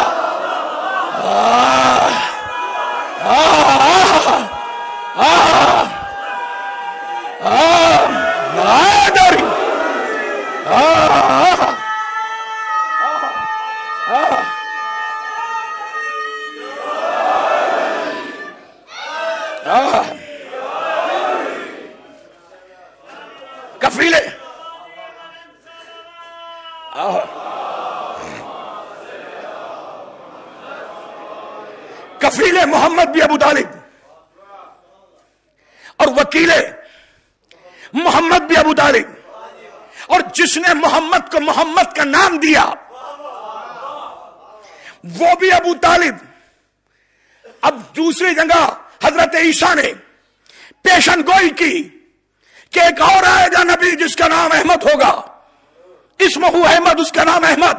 کفیلے کفیل محمد بھی ابو طالب اور وکیل محمد بھی ابو طالب، اور جس نے محمد کو محمد کا نام دیا وہ بھی ابو طالب۔ اب دوسری جگہ حضرت عیسیٰ نے پیشن گوئی کی کہ ایک اور آئے گا نبی جس کا نام احمد ہوگا، اسمہ احمد، اس کا نام احمد۔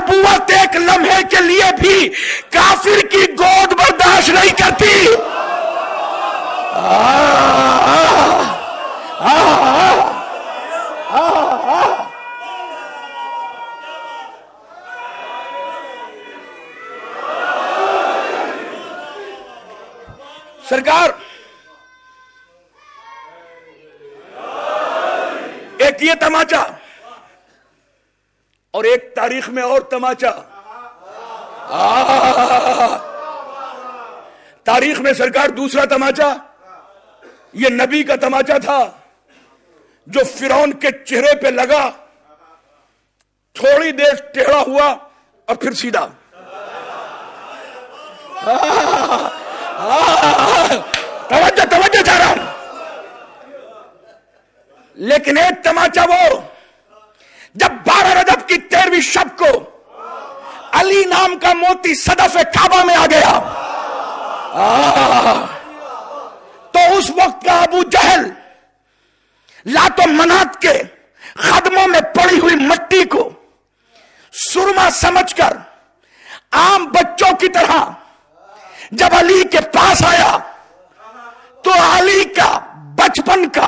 نبوت ایک لمحے کے لیے بھی کافر کی گود برداشت نہیں کرتی. سرکار ایک یہ تماچا اور ایک تاریخ میں اور تماچا. تاریخ میں سرکار دوسرا تماچا یہ نبی کا تماچا تھا جو فرعون کے چہرے پہ لگا, تھوڑی دیر ٹیڑھا ہوا اور پھر سیدھا. توجہ چاہ رہا ہوں. لیکن ایک تماچا وہ جب 12 رجب کی 13ویں شب کو علی نام کا موتی صدف کعبہ میں آ گیا تو اس وقت کا ابو جہل لات و منات کے قدموں میں پڑی ہوئی مٹی کو سرما سمجھ کر عام بچوں کی طرح جب علی کے پاس آیا تو علی کا بچپن کا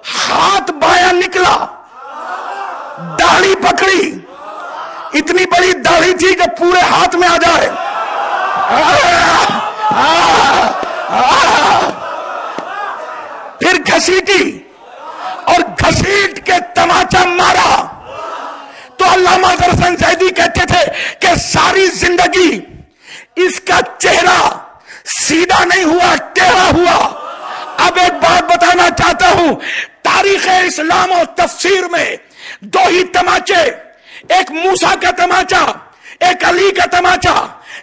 ہاتھ بایاں نکلا, داڑھی پکڑی, اتنی بڑی داڑھی تھی کہ پورے ہاتھ میں آ جائے, پھر گھسیٹی اور گھسیٹ کے تماچا مارا. تو علامہ حسن زیدی کہتے تھے کہ ساری زندگی اس کا چہرہ سیدھا نہیں ہوا, ٹیڑھا ہوا. اب ایک بات بتانا چاہتا ہوں, تاریخ اسلام و تفسیر میں دو ہی تماچے, ایک موسیٰ کا تماچا, ایک علی کا تماچا.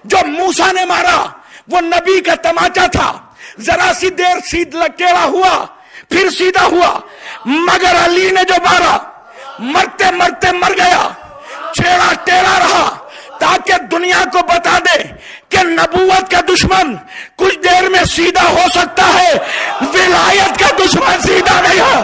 جو موسیٰ نے مارا وہ نبی کا تماچا تھا, ذرا سی دیر سیدھا ٹیڑھا ہوا پھر سیدھا ہوا. مگر علی نے جو مارا مرتے مرتے مر گیا, چھیڑا ٹیڑھا رہا, تاکہ دنیا کو بتا دے کہ نبوت کا دشمن کچھ دیر میں سیدھا ہو سکتا ہے, ولایت کا دشمن سیدھا نہیں ہو.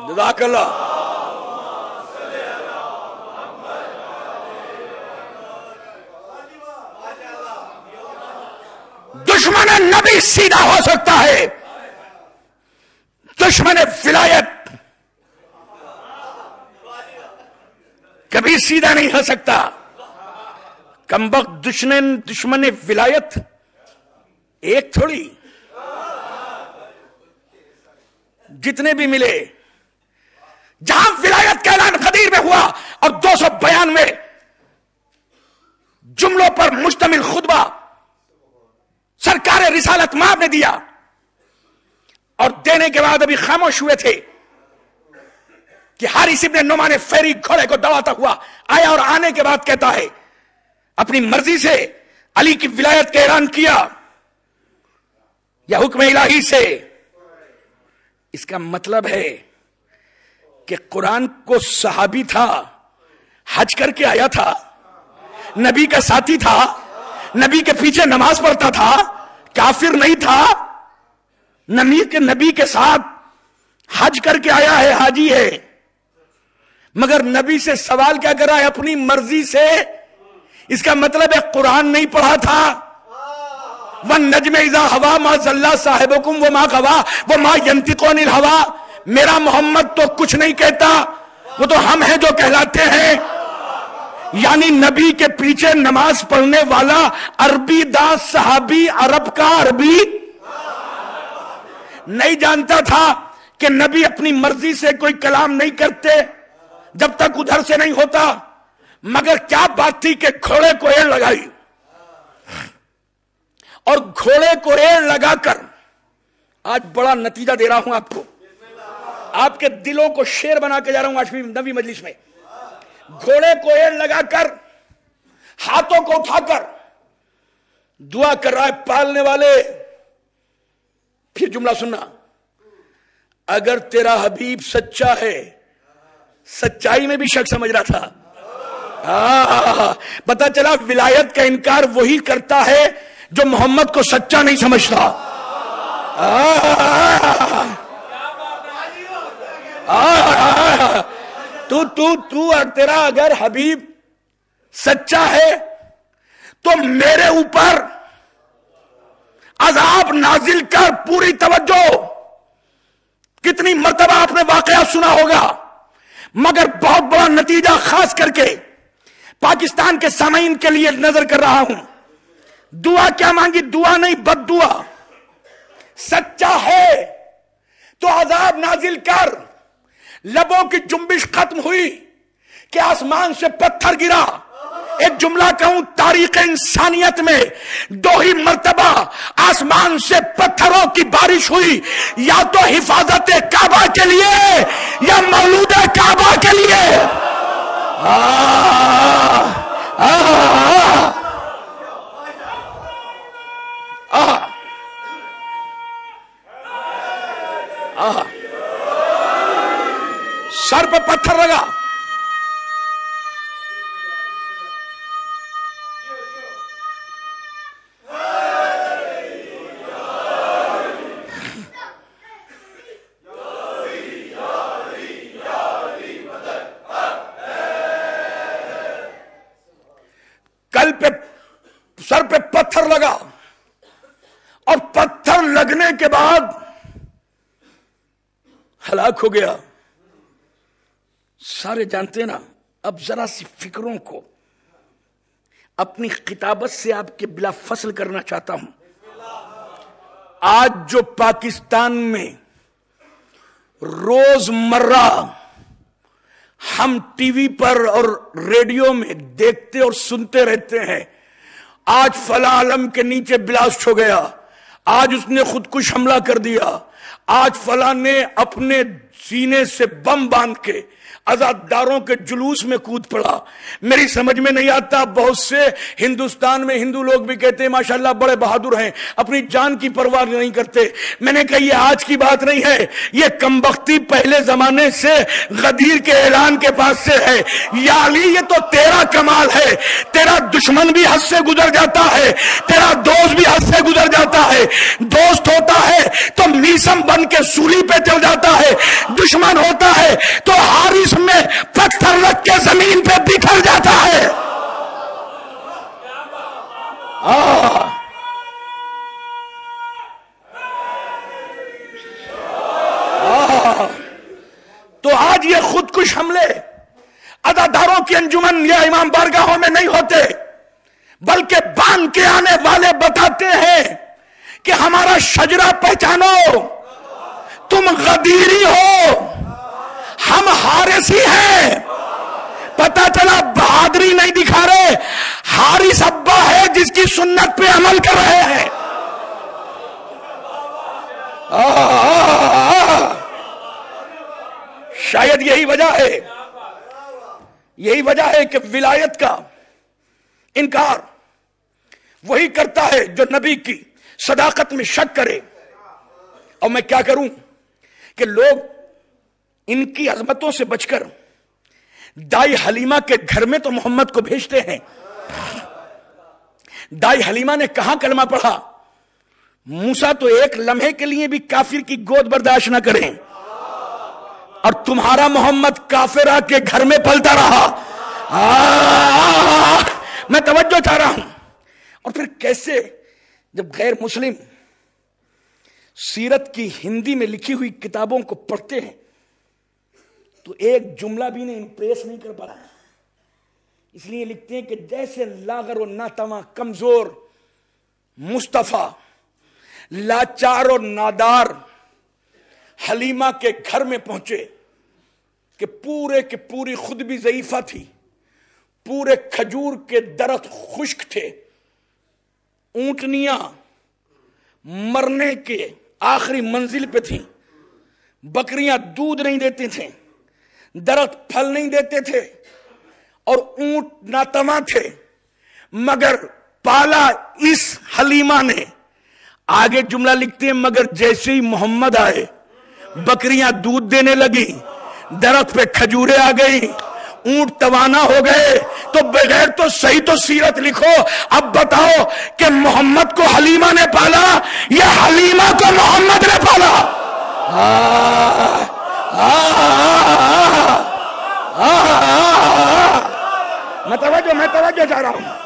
جزاک اللہ. دشمن نبی سیدھا ہو سکتا ہے, دشمن ولایت کبھی سیدھا نہیں ہو سکتا. کمبخت دشمن ولایت ایک تھوڑی, جتنے بھی ملے. جہاں ولایت کا اعلان غدیر میں ہوا اور 292 جملوں پر مشتمل خطبہ سرکار رسالت مآب نے دیا, اور دینے کے بعد ابھی خاموش ہوئے تھے کہ حارث ابن نعمان فیری گھوڑے کو دوڑاتا ہوا آیا, اور آنے کے بعد کہتا ہے اپنی مرضی سے علی کی ولایت کا اعلان کیا یا حکم الہی سے. اس کا مطلب ہے کہ قرآن کو صحابی تھا, حج کر کے آیا تھا, نبی کا ساتھی تھا, نبی کے پیچھے نماز پڑھتا تھا, کافر نہیں تھا, نبی کے ساتھ حج کر کے آیا ہے, حاجی ہے. مگر نبی سے سوال کیا کرا ہے؟ اپنی مرضی سے. اس کا مطلب ہے قرآن نہیں پڑھا تھا. وَالنَّجْمِ إِذَا هَوَىٰ مَا ضَلَّ صَاحِبُكُمْ وَمَا غَوَىٰ وَمَا يَنطِقُ عَنِ الْهَوَىٰ. میرا محمد تو کچھ نہیں کہتا, وہ تو ہم ہیں جو کہلاتے ہیں. یعنی نبی کے پیچھے نماز پڑھنے والا عربی داں صحابی عرب کا عربی نہیں جانتا تھا کہ نبی اپنی مرضی سے کوئی کلام نہیں کرتے جب تک ادھر سے نہیں ہوتا. مگر کیا بات تھی کہ گھوڑے کو ایڑ لگائی, اور گھوڑے کو ایڑ لگا کر آج بڑا نتیجہ دے رہا ہوں آپ کو, آپ کے دلوں کو شیر بنا کے جا رہا ہوں آج بھی نبی مجلس میں. گھوڑے کو ایڑ لگا کر ہاتھوں کو اٹھا کر دعا کر رہا ہے, پالنے والے. پھر جملہ سننا, اگر تیرا حبیب سچا ہے, سچائی میں بھی شک سمجھ رہا تھا. پتا چلا ولایت کا انکار وہی کرتا ہے جو محمد کو سچا نہیں سمجھتا. تو اور تیرا اگر حبیب سچا ہے تو میرے اوپر عذاب نازل کر. پوری توجہ, کتنی مرتبہ آپ نے واقعہ سنا ہوگا, مگر بہت بڑا نتیجہ خاص کر کے پاکستان کے سامعین کے لیے نظر کر رہا ہوں. دعا کیا مانگی؟ دعا نہیں, بد دعا. سچا ہے تو عذاب نازل کر. لبوں کی جنبش ختم ہوئی کہ آسمان سے پتھر گرا. ایک جملہ کہوں, تاریخ انسانیت میں دو ہی مرتبہ آسمان سے پتھروں کی بارش ہوئی, یا تو حفاظت کعبہ کے لیے یا مولود کعبہ کے لیے. سر پہ پتھر لگا, کل پہ سر پہ پتھر لگا, اور پتھر لگنے کے بعد ہلاک ہو گیا. سارے جانتے ہیں نا. اب ذرا سی فکروں کو اپنی خطابت سے آپ کے بلا فصل کرنا چاہتا ہوں. آج جو پاکستان میں روز مرہ ہم ٹی وی پر اور ریڈیو میں دیکھتے اور سنتے رہتے ہیں, آج فلاں علم کے نیچے بلاسٹ ہو گیا, آج اس نے خودکش حملہ کر دیا, آج فلاں نے اپنے سینے سے بم باندھ کے آزادداروں کے جلوس میں کود پڑا. میری سمجھ میں نہیں آتا, بہت سے ہندوستان میں ہندو لوگ بھی کہتے ہیں ماشاءاللہ بڑے بہادر ہیں, اپنی جان کی پرواہ نہیں کرتے. میں نے کہا یہ آج کی بات نہیں ہے, یہ کمبختی پہلے زمانے سے غدیر کے اعلان کے پاس سے ہے. یا علی یہ تو تیرا کمال ہے, تیرا دشمن بھی حد سے گزر جاتا ہے, تیرا دوست بھی حد سے گزر جاتا ہے. دوست ہوتا ہے تو میسم بن کے سولی پہ چل جاتا ہے, دشمن ہوتا ہے تو حارث میں پتھر رکھ کے زمین پہ بکھر جاتا ہے. تو آج یہ خودکش حملے عزاداروں کی انجمن یا امام بارگاہوں میں نہیں ہوتے, بلکہ باندھ کے آنے والے بتاتے ہیں کہ ہمارا شجرہ پہچانو, تم غدیری ہو, ہم حارثی ہیں. پتا چلا بہادری نہیں دکھا رہے, حارث ابا ہے جس کی سنت پہ عمل کر رہے ہیں. شاید یہی وجہ ہے کہ ولایت کا انکار وہی کرتا ہے جو نبی کی صداقت میں شک کرے. اور میں کیا کروں کہ لوگ ان کی عظمتوں سے بچ کر دائی حلیمہ کے گھر میں تو محمد کو بھیجتے ہیں. دائی حلیمہ نے کہاں کلمہ پڑھا؟ موسیٰ تو ایک لمحے کے لیے بھی کافر کی گود برداشت نہ کریں, اور تمہارا محمد کافرہ کے گھر میں پلتا رہا. میں توجہ چاہ رہا ہوں. اور پھر کیسے جب غیر مسلم سیرت کی ہندی میں لکھی ہوئی کتابوں کو پڑھتے ہیں تو ایک جملہ بھی نہیں امپریس نہیں کر پا رہا. اس لیے لکھتے ہیں کہ جیسے لاغر و ناتواں کمزور مصطفیٰ لاچار اور نادار حلیمہ کے گھر میں پہنچے کہ پورے کے پوری خود بھی ضعیفہ تھی، پورے کھجور کے درخت خشک تھے، اونٹنیاں مرنے کے آخری منزل پہ تھیں، بکریاں دودھ نہیں دیتے تھے، درخت پھل نہیں دیتے تھے اور اونٹ ناتواں تھے، مگر پالا اس حلیمہ نے۔ آگے جملہ لکھتے ہیں مگر جیسے ہی محمد آئے بکریاں دودھ دینے لگی، درخت پہ کھجوریں آ گئی، اونٹ توانا ہو گئے۔ تو بغیر تو صحیح تو سیرت لکھو، اب بتاؤ کہ محمد کو حلیمہ نے پالا یا حلیمہ کو محمد نے پالا؟ میں توجہ چاہ رہا ہوں۔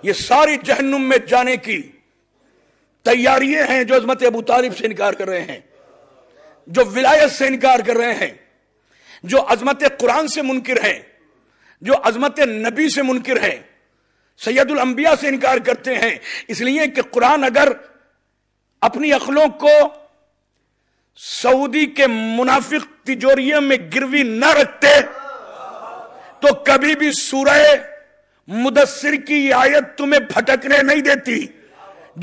یہ ساری جہنم میں جانے کی تیاریاں ہیں جو عظمت ابو طالب سے انکار کر رہے ہیں، جو ولایت سے انکار کر رہے ہیں، جو عظمت قرآن سے منکر ہیں، جو عظمت نبی سے منکر ہیں، سید الانبیاء سے انکار کرتے ہیں۔ اس لیے کہ قرآن اگر اپنی عقلوں کو سعودی کے منافق تجوریے میں گروی نہ رکھتے تو کبھی بھی سورہ مدثر کی آیت تمہیں بھٹکنے نہیں دیتی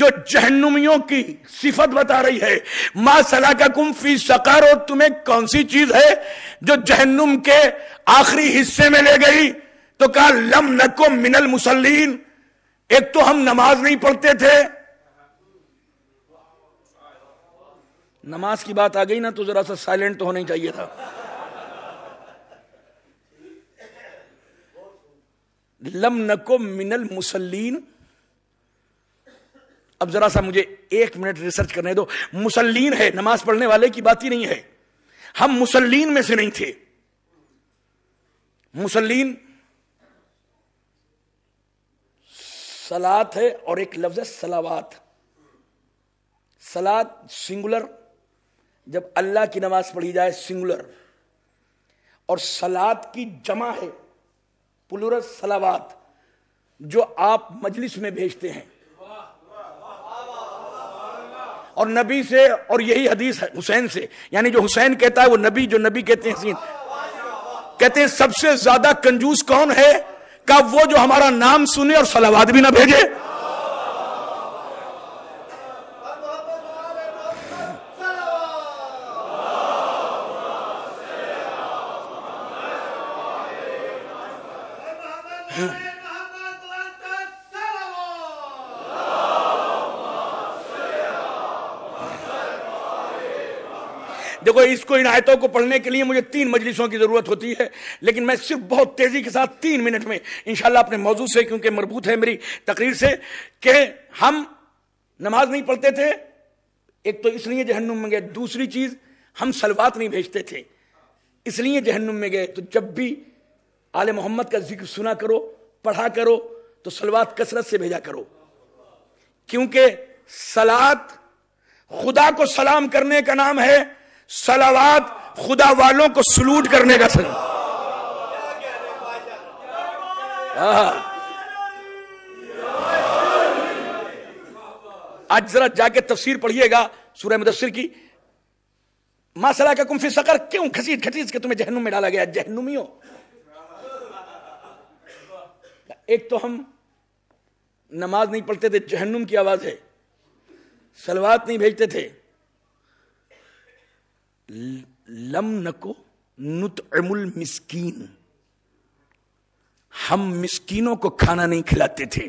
جو جہنمیوں کی صفت بتا رہی ہے۔ ما سلککم فی سقر، اور تمہیں کون سی چیز ہے جو جہنم کے آخری حصے میں لے گئی؟ تو کہا لم نکو من المصلین، ایک تو ہم نماز نہیں پڑھتے تھے۔ نماز کی بات آ گئی نا تو ذرا سا سائلنٹ تو ہونا ہی چاہیے تھا۔ لم نکو من المصلین، اب ذرا سا مجھے 1 منٹ ریسرچ کرنے دو۔ مسلین ہے، نماز پڑھنے والے کی بات ہی نہیں ہے، ہم مسلین میں سے نہیں تھے۔ مسلین صلات ہے اور ایک لفظ ہے صلوات۔ صلات سنگولر، جب اللہ کی نماز پڑھی جائے سنگولر، اور صلات کی جمع ہے پلورل صلوات، جو آپ مجلس میں بھیجتے ہیں۔ اور نبی سے، اور یہی حدیث ہے حسین سے، یعنی جو حسین کہتا ہے وہ نبی، جو نبی کہتے ہیں حسین، کہتے ہیں سب سے زیادہ کنجوس کون ہے؟ کہ وہ جو ہمارا نام سنے اور صلوات بھی نہ بھیجے۔ دیکھو اس کو ان آیتوں کو پڑھنے کے لیے مجھے 3 مجلسوں کی ضرورت ہوتی ہے، لیکن میں صرف بہت تیزی کے ساتھ 3 منٹ میں انشاءاللہ اپنے موضوع سے، کیونکہ مربوط ہے میری تقریر سے، کہ ہم نماز نہیں پڑھتے تھے، ایک تو اس لیے جہنم میں گئے، دوسری چیز ہم صلوات نہیں بھیجتے تھے اس لیے جہنم میں گئے۔ تو جب بھی آل محمد کا ذکر سنا کرو، پڑھا کرو، تو صلوات کثرت سے بھیجا کرو، کیونکہ صلات خدا کو سلام کرنے کا نام ہے، صلوات خدا والوں کو سلوٹ کرنے کا سلام۔ آج ذرا جا کے تفسیر پڑھیے گا سورہ مدثر کی۔ ما سلککم فی سقر، کیوں گھسیٹ گھسیٹ کے تمہیں جہنم میں ڈالا گیا؟ جہنمیوں، ایک تو ہم نماز نہیں پڑھتے تھے، جہنم کی آواز ہے، صلوات نہیں بھیجتے تھے، لم نکو نطعم المسکین، ہم مسکینوں کو کھانا نہیں کھلاتے تھے،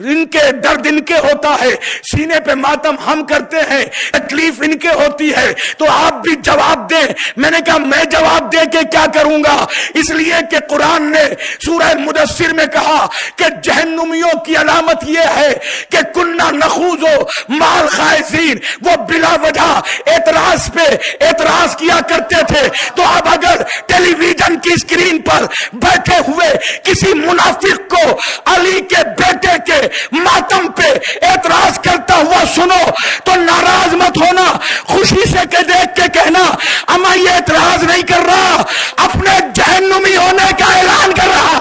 ان کے درد ان کے ہوتا ہے، سینے پہ ماتم ہم کرتے ہیں، تکلیف ان کے ہوتی ہے، تو آپ بھی جواب دیں۔ میں نے کہا میں جواب دے کے کیا کروں گا، اس لیے کہ قرآن نے سورہ مدثر میں کہا کہ جہنمیوں کی علامت یہ ہے کہ کننا نخوض مع الخائضین، وہ بلا وجہ اعتراض پہ اعتراض کیا کرتے تھے۔ تو اب اگر ٹیلی ویژن کی اسکرین پر بیٹھے ہوئے کسی منافق کو علی کے بیٹے کے ماتم پہ اعتراض کرتا ہوا سنو تو ناراض مت ہونا، خوشی سے دیکھ کے کہنا اما یہ اعتراض نہیں کر رہا، اپنے جہنمی ہونے کا اعلان کر رہا۔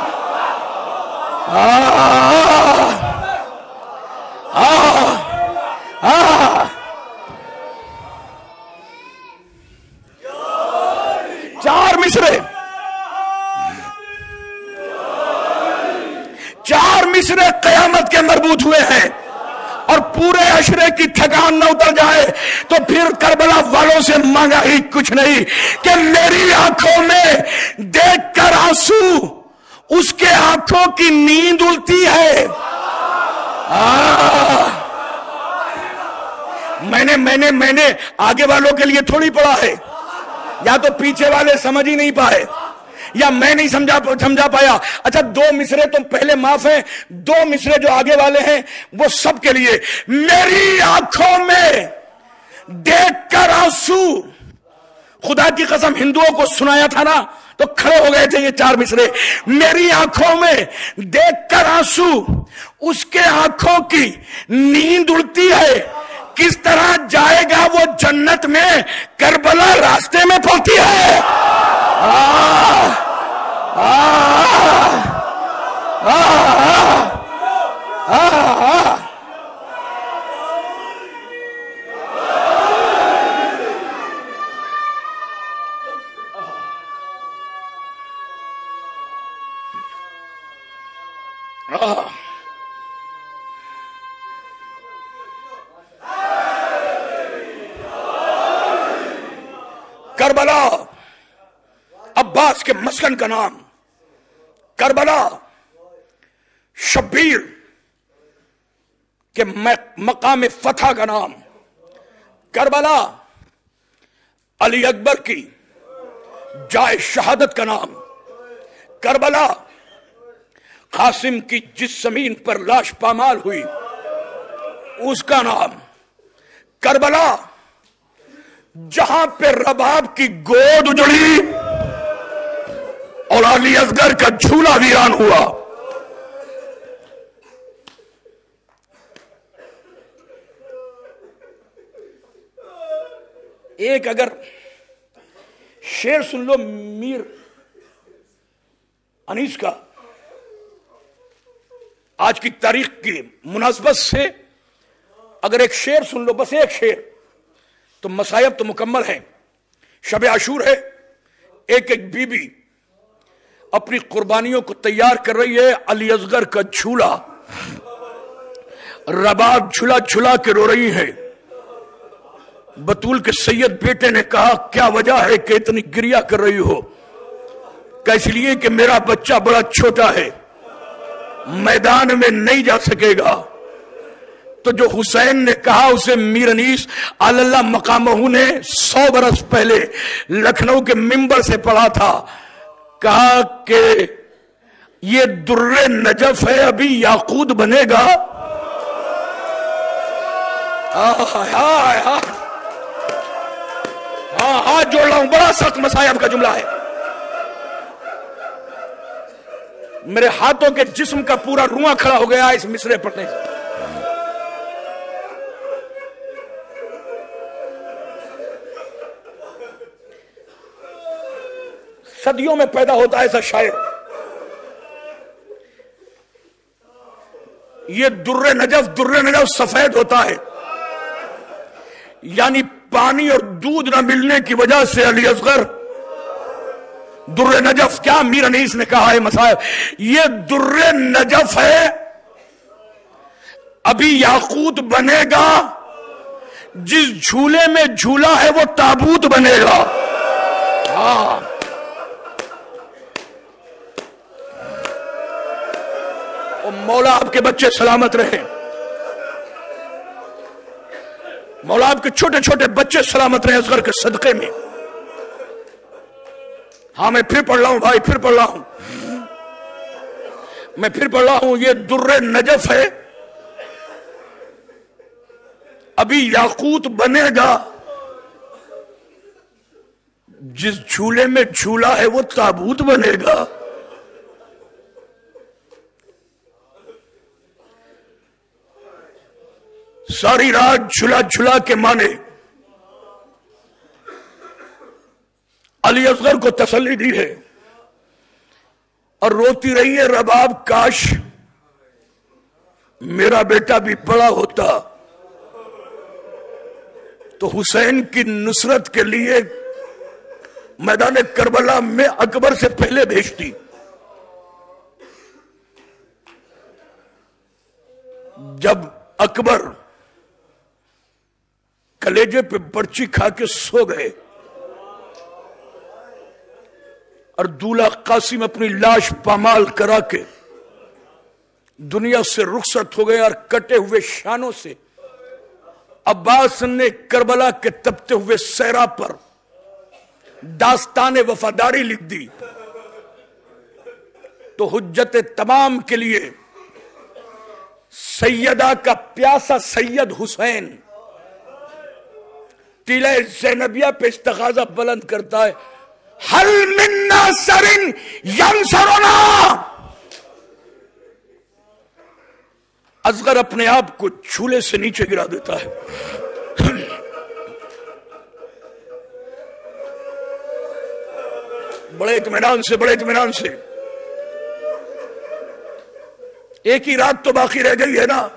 چار مصرے قیامت کے مربوط ہوئے ہیں، اور پورے عشرے کی تھکان نہ اتر جائے تو پھر کربلا والوں سے مانگا ہی کچھ نہیں کہ میری آنکھوں میں دیکھ کر آنسو اس کے آنکھوں کی نیند التی ہے۔ میں نے آگے والوں کے لیے تھوڑی پڑھا ہے، یا تو پیچھے والے سمجھ ہی نہیں پائے یا میں نہیں سمجھا پایا۔ اچھا 2 مصرے تو پہلے معاف ہیں، 2 مصرے جو آگے والے ہیں وہ سب کے لیے۔ میری آنکھوں میں دیکھ کر آنسو، خدا کی قسم ہندوؤں کو سنایا تھا نا تو کھڑے ہو گئے تھے یہ 4 مصرے۔ میری آنکھوں میں دیکھ کر آنسو اس کے آنکھوں کی نیند اڑتی ہے، کس طرح جائے گا وہ جنت میں، کربلا راستے میں پڑتی ہے۔ کربلا عباس کے مسکن کا نام، کربلا شبیر کے مقام فتح کا نام، کربلا علی اکبر کی جائے شہادت کا نام، کربلا قاسم کی جس زمین پر لاش پامال ہوئی اس کا نام، کربلا جہاں پہ رباب کی گود اجڑی اور علی اصغر کا جھولا ویران ہوا، ایک اگر شعر سن لو میر انیس کا، آج کی تاریخ کی مناسبت سے اگر ایک شعر سن لو، بس ایک شعر، تو مصائب تو مکمل ہیں۔ شب عاشور ہے، ایک ایک بی بی اپنی قربانیوں کو تیار کر رہی ہے، علی اصغر کا جھولا رباب جھلا جھلا کے رو رہی ہے۔ بطول کے سید بیٹے نے کہا کیا وجہ ہے کہ اتنی گریہ کر رہی ہو؟ کہ اس لیے کہ میرا بچہ بڑا چھوٹا ہے، میدان میں نہیں جا سکے گا۔ تو جو حسین نے کہا اسے میر انیس اللہ مقامہ نے 100 برس پہلے لکھنؤ کے ممبر سے پڑھا تھا، کہا کہ یہ در نجف ہے ابھی یاقوت بنے گا۔ ہاتھ جوڑ رہا ہوں، بڑا سخت مصائب کا جملہ ہے، میرے ہاتھوں کے جسم کا پورا رواں کھڑا ہو گیا اس مصرے پڑھنے سے۔ صدیوں میں پیدا ہوتا ہے ایسا شاعر، یہ در نجف سفید ہوتا ہے، یعنی پانی اور دودھ نہ ملنے کی وجہ سے علی اصغر در نجف، کیا میر انیس نے کہا ہے مصائب، یہ در نجف ہے ابھی یاقوت بنے گا، جس جھولے میں جھولا ہے وہ تابوت بنے گا۔
اور مولا آپ کے بچے سلامت رہیں، مولا آپ کے چھوٹے چھوٹے بچے سلامت رہیں اصغر کے صدقے میں۔ ہاں میں پھر پڑھ رہا ہوں بھائی، پھر پڑھ رہا ہوں، میں پھر پڑھ رہا ہوں، یہ در نجف ہے، ابھی یاقوت بنے گا، جس جھولے میں جھولا ہے وہ تابوت بنے گا۔ ساری رات جھلا جھلا کے مانے، علی اصغر کو تسلی دی ہے اور روتی رہی ہے، رباب کاش میرا بیٹا بھی بڑا ہوتا تو حسین کی نصرت کے لیے میدان کربلا میں اکبر سے پہلے بھیجتی۔ جب اکبر کلیجے پہ برچی کھا کے سو گئے اور دولہا قاسم اپنی لاش پامال کرا کے دنیا سے رخصت ہو گئے اور کٹے ہوئے شانوں سے عباس نے کربلا کے تپتے ہوئے صحرا پر داستان وفاداری لکھ دی تو حجت تمام کے لیے سیدہ کا پیاسا سید حسین ٹیلہ زینبیہ پہ استغاثہ بلند کرتا ہے، حل من ناصر ینصرنا۔ اصغر اپنے آپ کو جھولے سے نیچے گرا دیتا ہے۔ بڑے اطمینان سے، بڑے اطمینان سے، ایک ہی رات تو باقی رہ گئی ہے نا،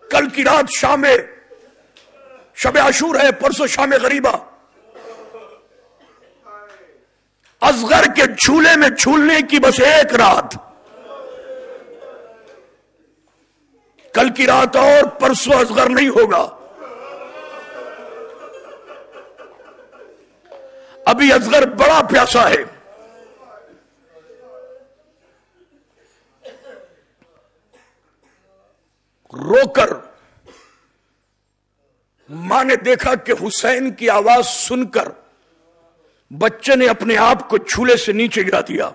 کل کی رات شام شب عاشور ہے، پرسوں شام غریبہ، اصغر کے جھولے میں جھولنے کی بس ایک رات، کل کی رات اور پرسوں اصغر نہیں ہوگا۔ ابھی اصغر بڑا پیاسا ہے، رو کر ماں نے دیکھا کہ حسین کی آواز سن کر بچے نے اپنے آپ کو جھولے سے نیچے گرا دیا۔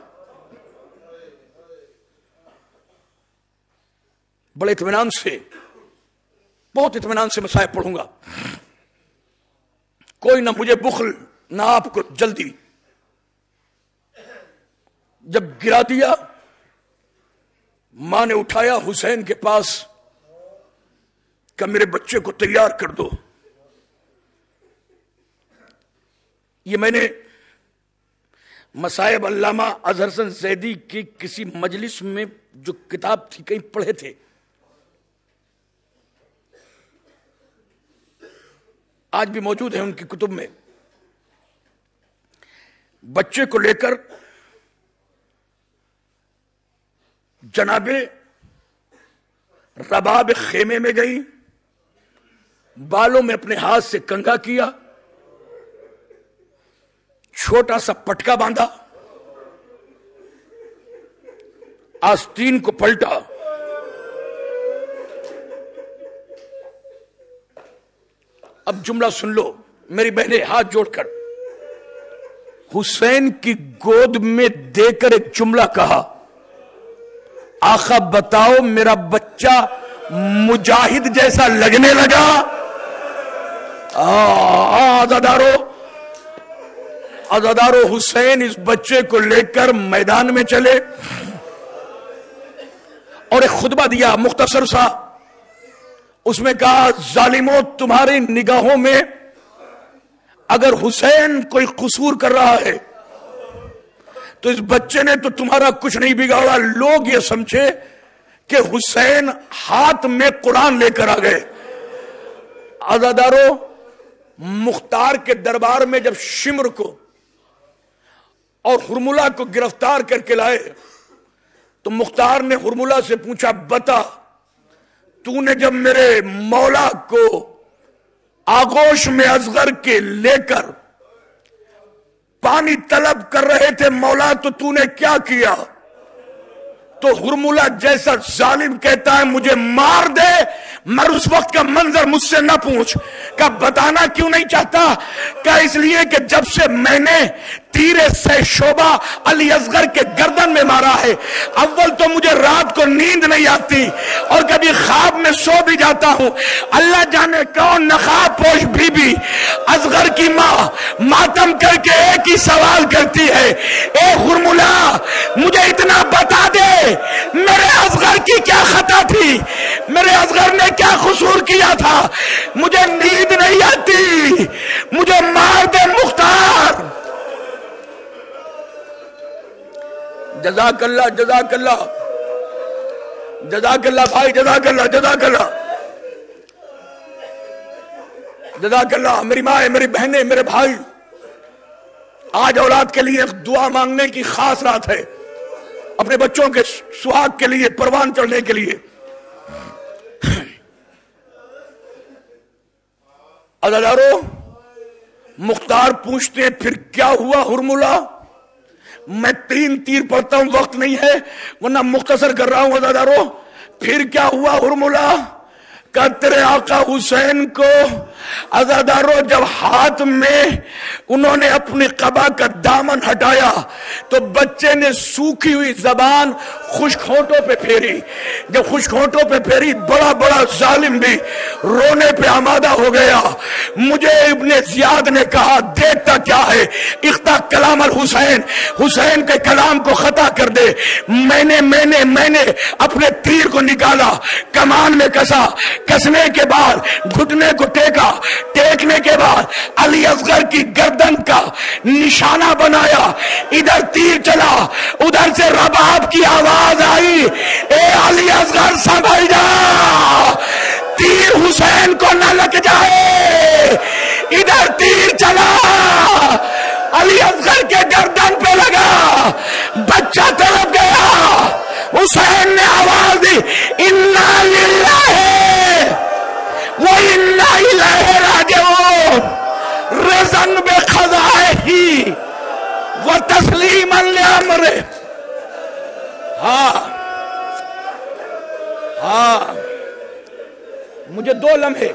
بڑے اطمینان سے، بہت اطمینان سے مسائل پڑھوں گا، کوئی نہ مجھے بخل نہ آپ کو جلدی۔ جب گرا دیا ماں نے اٹھایا حسین کے پاس کہ میرے بچے کو تیار کر دو۔ یہ میں نے مصائب علامہ اظہر حسن زیدی کی کسی مجلس میں جو کتاب تھی کہیں پڑھے تھے، آج بھی موجود ہیں ان کی کتب میں۔ بچے کو لے کر جناب رباب خیمے میں گئی، بالوں میں اپنے ہاتھ سے کنگھا کیا، چھوٹا سا پٹکا باندھا، آستین کو پلٹا، اب جملہ سن لو میری بہنیں ہاتھ جوڑ کر، حسین کی گود میں دے کر ایک جملہ کہا، آقا بتاؤ میرا بچہ مجاہد جیسا لگنے لگا؟ عزادارو حسین اس بچے کو لے کر میدان میں چلے اور ایک خطبہ دیا مختصر سا، اس میں کہا ظالموں تمہاری نگاہوں میں اگر حسین کوئی قصور کر رہا ہے تو اس بچے نے تو تمہارا کچھ نہیں بگاڑا، لوگ یہ سمجھے کہ حسین ہاتھ میں قرآن لے کر آ گئے۔ عزادارو مختار کے دربار میں جب شمر کو اور ہرملہ کو گرفتار کر کے لائے تو مختار نے ہرملہ سے پوچھا بتا تو نے جب میرے مولا کو آغوش میں اصغر کے لے کر پانی طلب کر رہے تھے، مولا تو نے کیا کیا؟ تو ہرملہ جیسا ظالم کہتا ہے مجھے مار دے، مر اس وقت کا منظر مجھ سے نہ پوچھ۔ کہ بتانا کیوں نہیں چاہتا؟ کہ اس لیے کہ جب سے میں نے تیر سے شعبہ علی اصغر کے گردن میں مارا ہے، اول تو مجھے رات کو نیند نہیں آتی اور کبھی خواب میں سو بھی جاتا ہوں۔ اللہ جانے کون نقاب پوش بی بی اصغر کی ماں ماتم کر کے ایک ہی سوال کرتی ہے، اے ہرملہ مجھے اتنا بتا دے میرے اصغر کی کیا خطا تھی، میرے اصغر نے کیا قصور کیا تھا؟ مجھے نیند نہیں آتی، مجھے مار دے مختار۔ جزاک اللہ، جزاک اللہ، جزاک اللہ بھائی، جزاک اللہ، جزاک اللہ، جزاک اللہ۔ میری ماں، میری بہنیں، میرے بھائی، آج اولاد کے لیے دعا مانگنے کی خاص رات ہے، اپنے بچوں کے سہاگ کے لیے، پروان چڑھنے کے لیے۔ عزادارو، مختار پوچھتے ہیں پھر کیا ہوا ہرملہ؟ میں 3 تیر پڑھتا ہوں، وقت نہیں ہے ورنہ مختصر کر رہا ہوں۔ عزادارو، پھر کیا ہوا ہرملہ؟ کہ تیرے آقا حسین کو عزادارو جب ہاتھ میں انہوں نے اپنی قبا کا دامن ہٹایا تو بچے نے سوکھی ہوئی زبان خشک ہونٹوں پہ پھیری۔ جب خشک ہونٹوں پہ پھیری، بڑا بڑا ظالم بھی رونے پہ آمادہ ہو گیا۔ مجھے ابن زیاد نے کہا دیکھتا کیا ہے، اختا کلام الحسین، حسین کے کلام کو خطا کر دے۔ میں نے اپنے تیر کو نکالا، کمان میں کسا، کسنے کے بعد گھٹنے کو ٹیکا، ٹیکنے کے بعد علی اصغر کی گردن کا نشانہ بنایا، ادھر تیر چلا، ادھر سے رباب کی آواز آئی، اے علی اصغر سنبھل جا، تیر حسین کو نہ لگ جائے۔ ادھر تیر چلا، علی اصغر کے گردن پہ لگا، بچہ تڑپ گیا۔ حسین نے آواز دی، انا للہ وَإِنَّا إِلَيْهِ رَاجِعُونَ، رَزًا بِقَضَائِهِ وَتَسْلِيمًا لِأَمْرِهِ۔ ہاں مجھے دو لمحے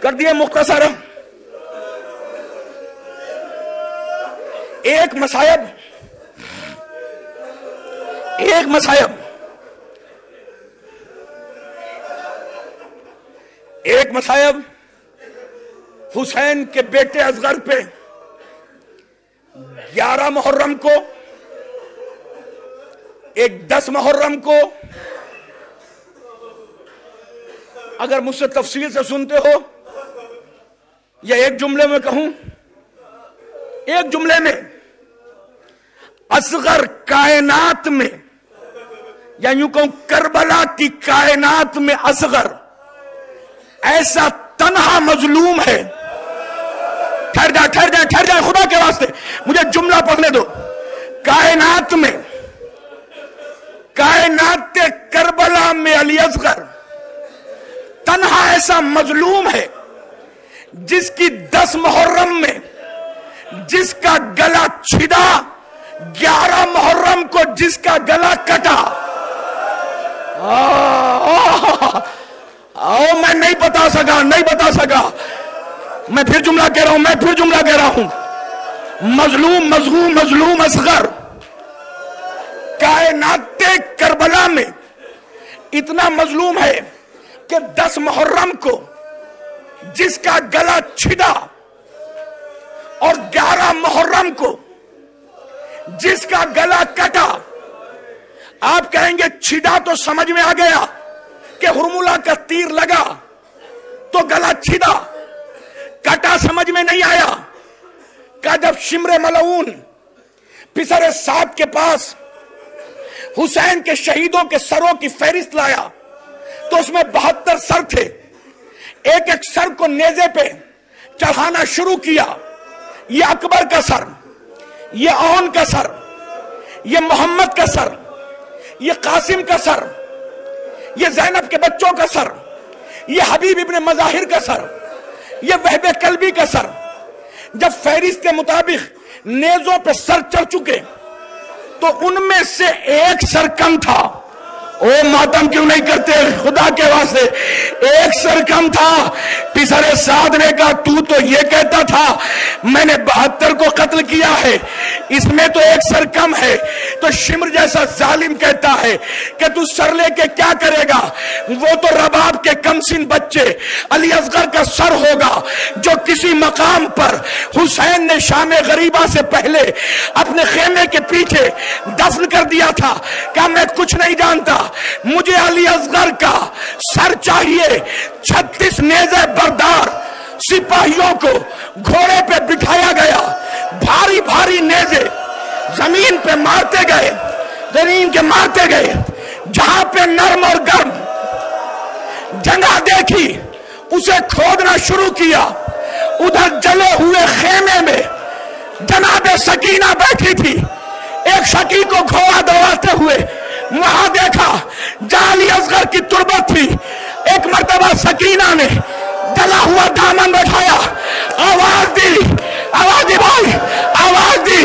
کر دیے مختصر۔ ایک مصائب حسین کے بیٹے اصغر پہ 11 محرم کو، ایک 10 محرم کو۔ اگر مجھ سے تفصیل سے سنتے ہو یا ایک جملے میں کہوں، ایک جملے میں اصغر کائنات میں، یا یوں کہوں کربلا کی کائنات میں اصغر ایسا تنہا مظلوم ہے۔ ٹھہر جائے خدا کے واسطے، مجھے جملہ پڑھنے دو۔ کائنات میں، کائنات کربلا میں علی اصغر تنہا ایسا مظلوم ہے جس کی 10 محرم میں جس کا گلا چھدا، 11 محرم کو جس کا گلا کٹا۔ میں نہیں بتا سکا، میں پھر جملہ کہہ رہا ہوں، مظلوم اصغر کائنات کربلا میں اتنا مظلوم ہے کہ 10 محرم کو جس کا گلا چھدا اور 11 محرم کو جس کا گلا کٹا۔ آپ کہیں گے چھدا تو سمجھ میں آ گیا کہ ہرملہ کا تیر لگا تو گلا چھدا، کٹا سمجھ میں نہیں آیا۔ کہ جب شمر ملعون پسر سعد کے پاس حسین کے شہیدوں کے سروں کی فہرست لایا تو اس میں 72 سر تھے۔ ایک ایک سر کو نیزے پہ چڑھانا شروع کیا۔ یہ اکبر کا سر، یہ اون کا سر، یہ محمد کا سر، یہ قاسم کا سر، یہ زینب کے بچوں کا سر، یہ حبیب ابن مظاہر کا سر، یہ وہب کلبی کا سر، جب فہرست کے مطابق نیزوں پہ سر چڑھ چکے تو ان میں سے ایک سر کم تھا. او ماتم کیوں نہیں کرتے خدا کے واسطے؟ ایک سر کم تھا. پسر سعد نے کہا تو یہ کہتا تھا میں نے 72 کو قتل کیا ہے، اس میں تو ایک سر کم ہے. تو شمر جیسا ظالم کہتا ہے کہ تو سر لے کے کیا کرے گا؟ وہ تو رباب کے کم سن بچے علی اصغر کا سر ہوگا جو کسی مقام پر حسین نے شام غریبہ سے پہلے اپنے خیمے کے پیچھے دفن کر دیا تھا. کہ میں کچھ نہیں جانتا، مجھے علی اصغر کا سر چاہیے. 36 نیزے بردار سپاہیوں کو گھوڑے پہ بٹھایا گیا، بھاری بھاری نیزے زمین پہ مارتے گئے، زمین کے مارتے گئے. جہاں پہ نرم اور گرم جگہ دیکھی اسے کھودنا شروع کیا. ادھر جلے ہوئے خیمے میں جناب سکینہ بیٹھی تھی، ایک شکی کو گھوڑا دوڑاتے ہوئے وہاں دیکھا جہاں علی اصغر کی تربت تھی. ایک مرتبہ سکینہ نے جلا ہوا دامن بٹھایا، آواز دی بھائی، آواز دی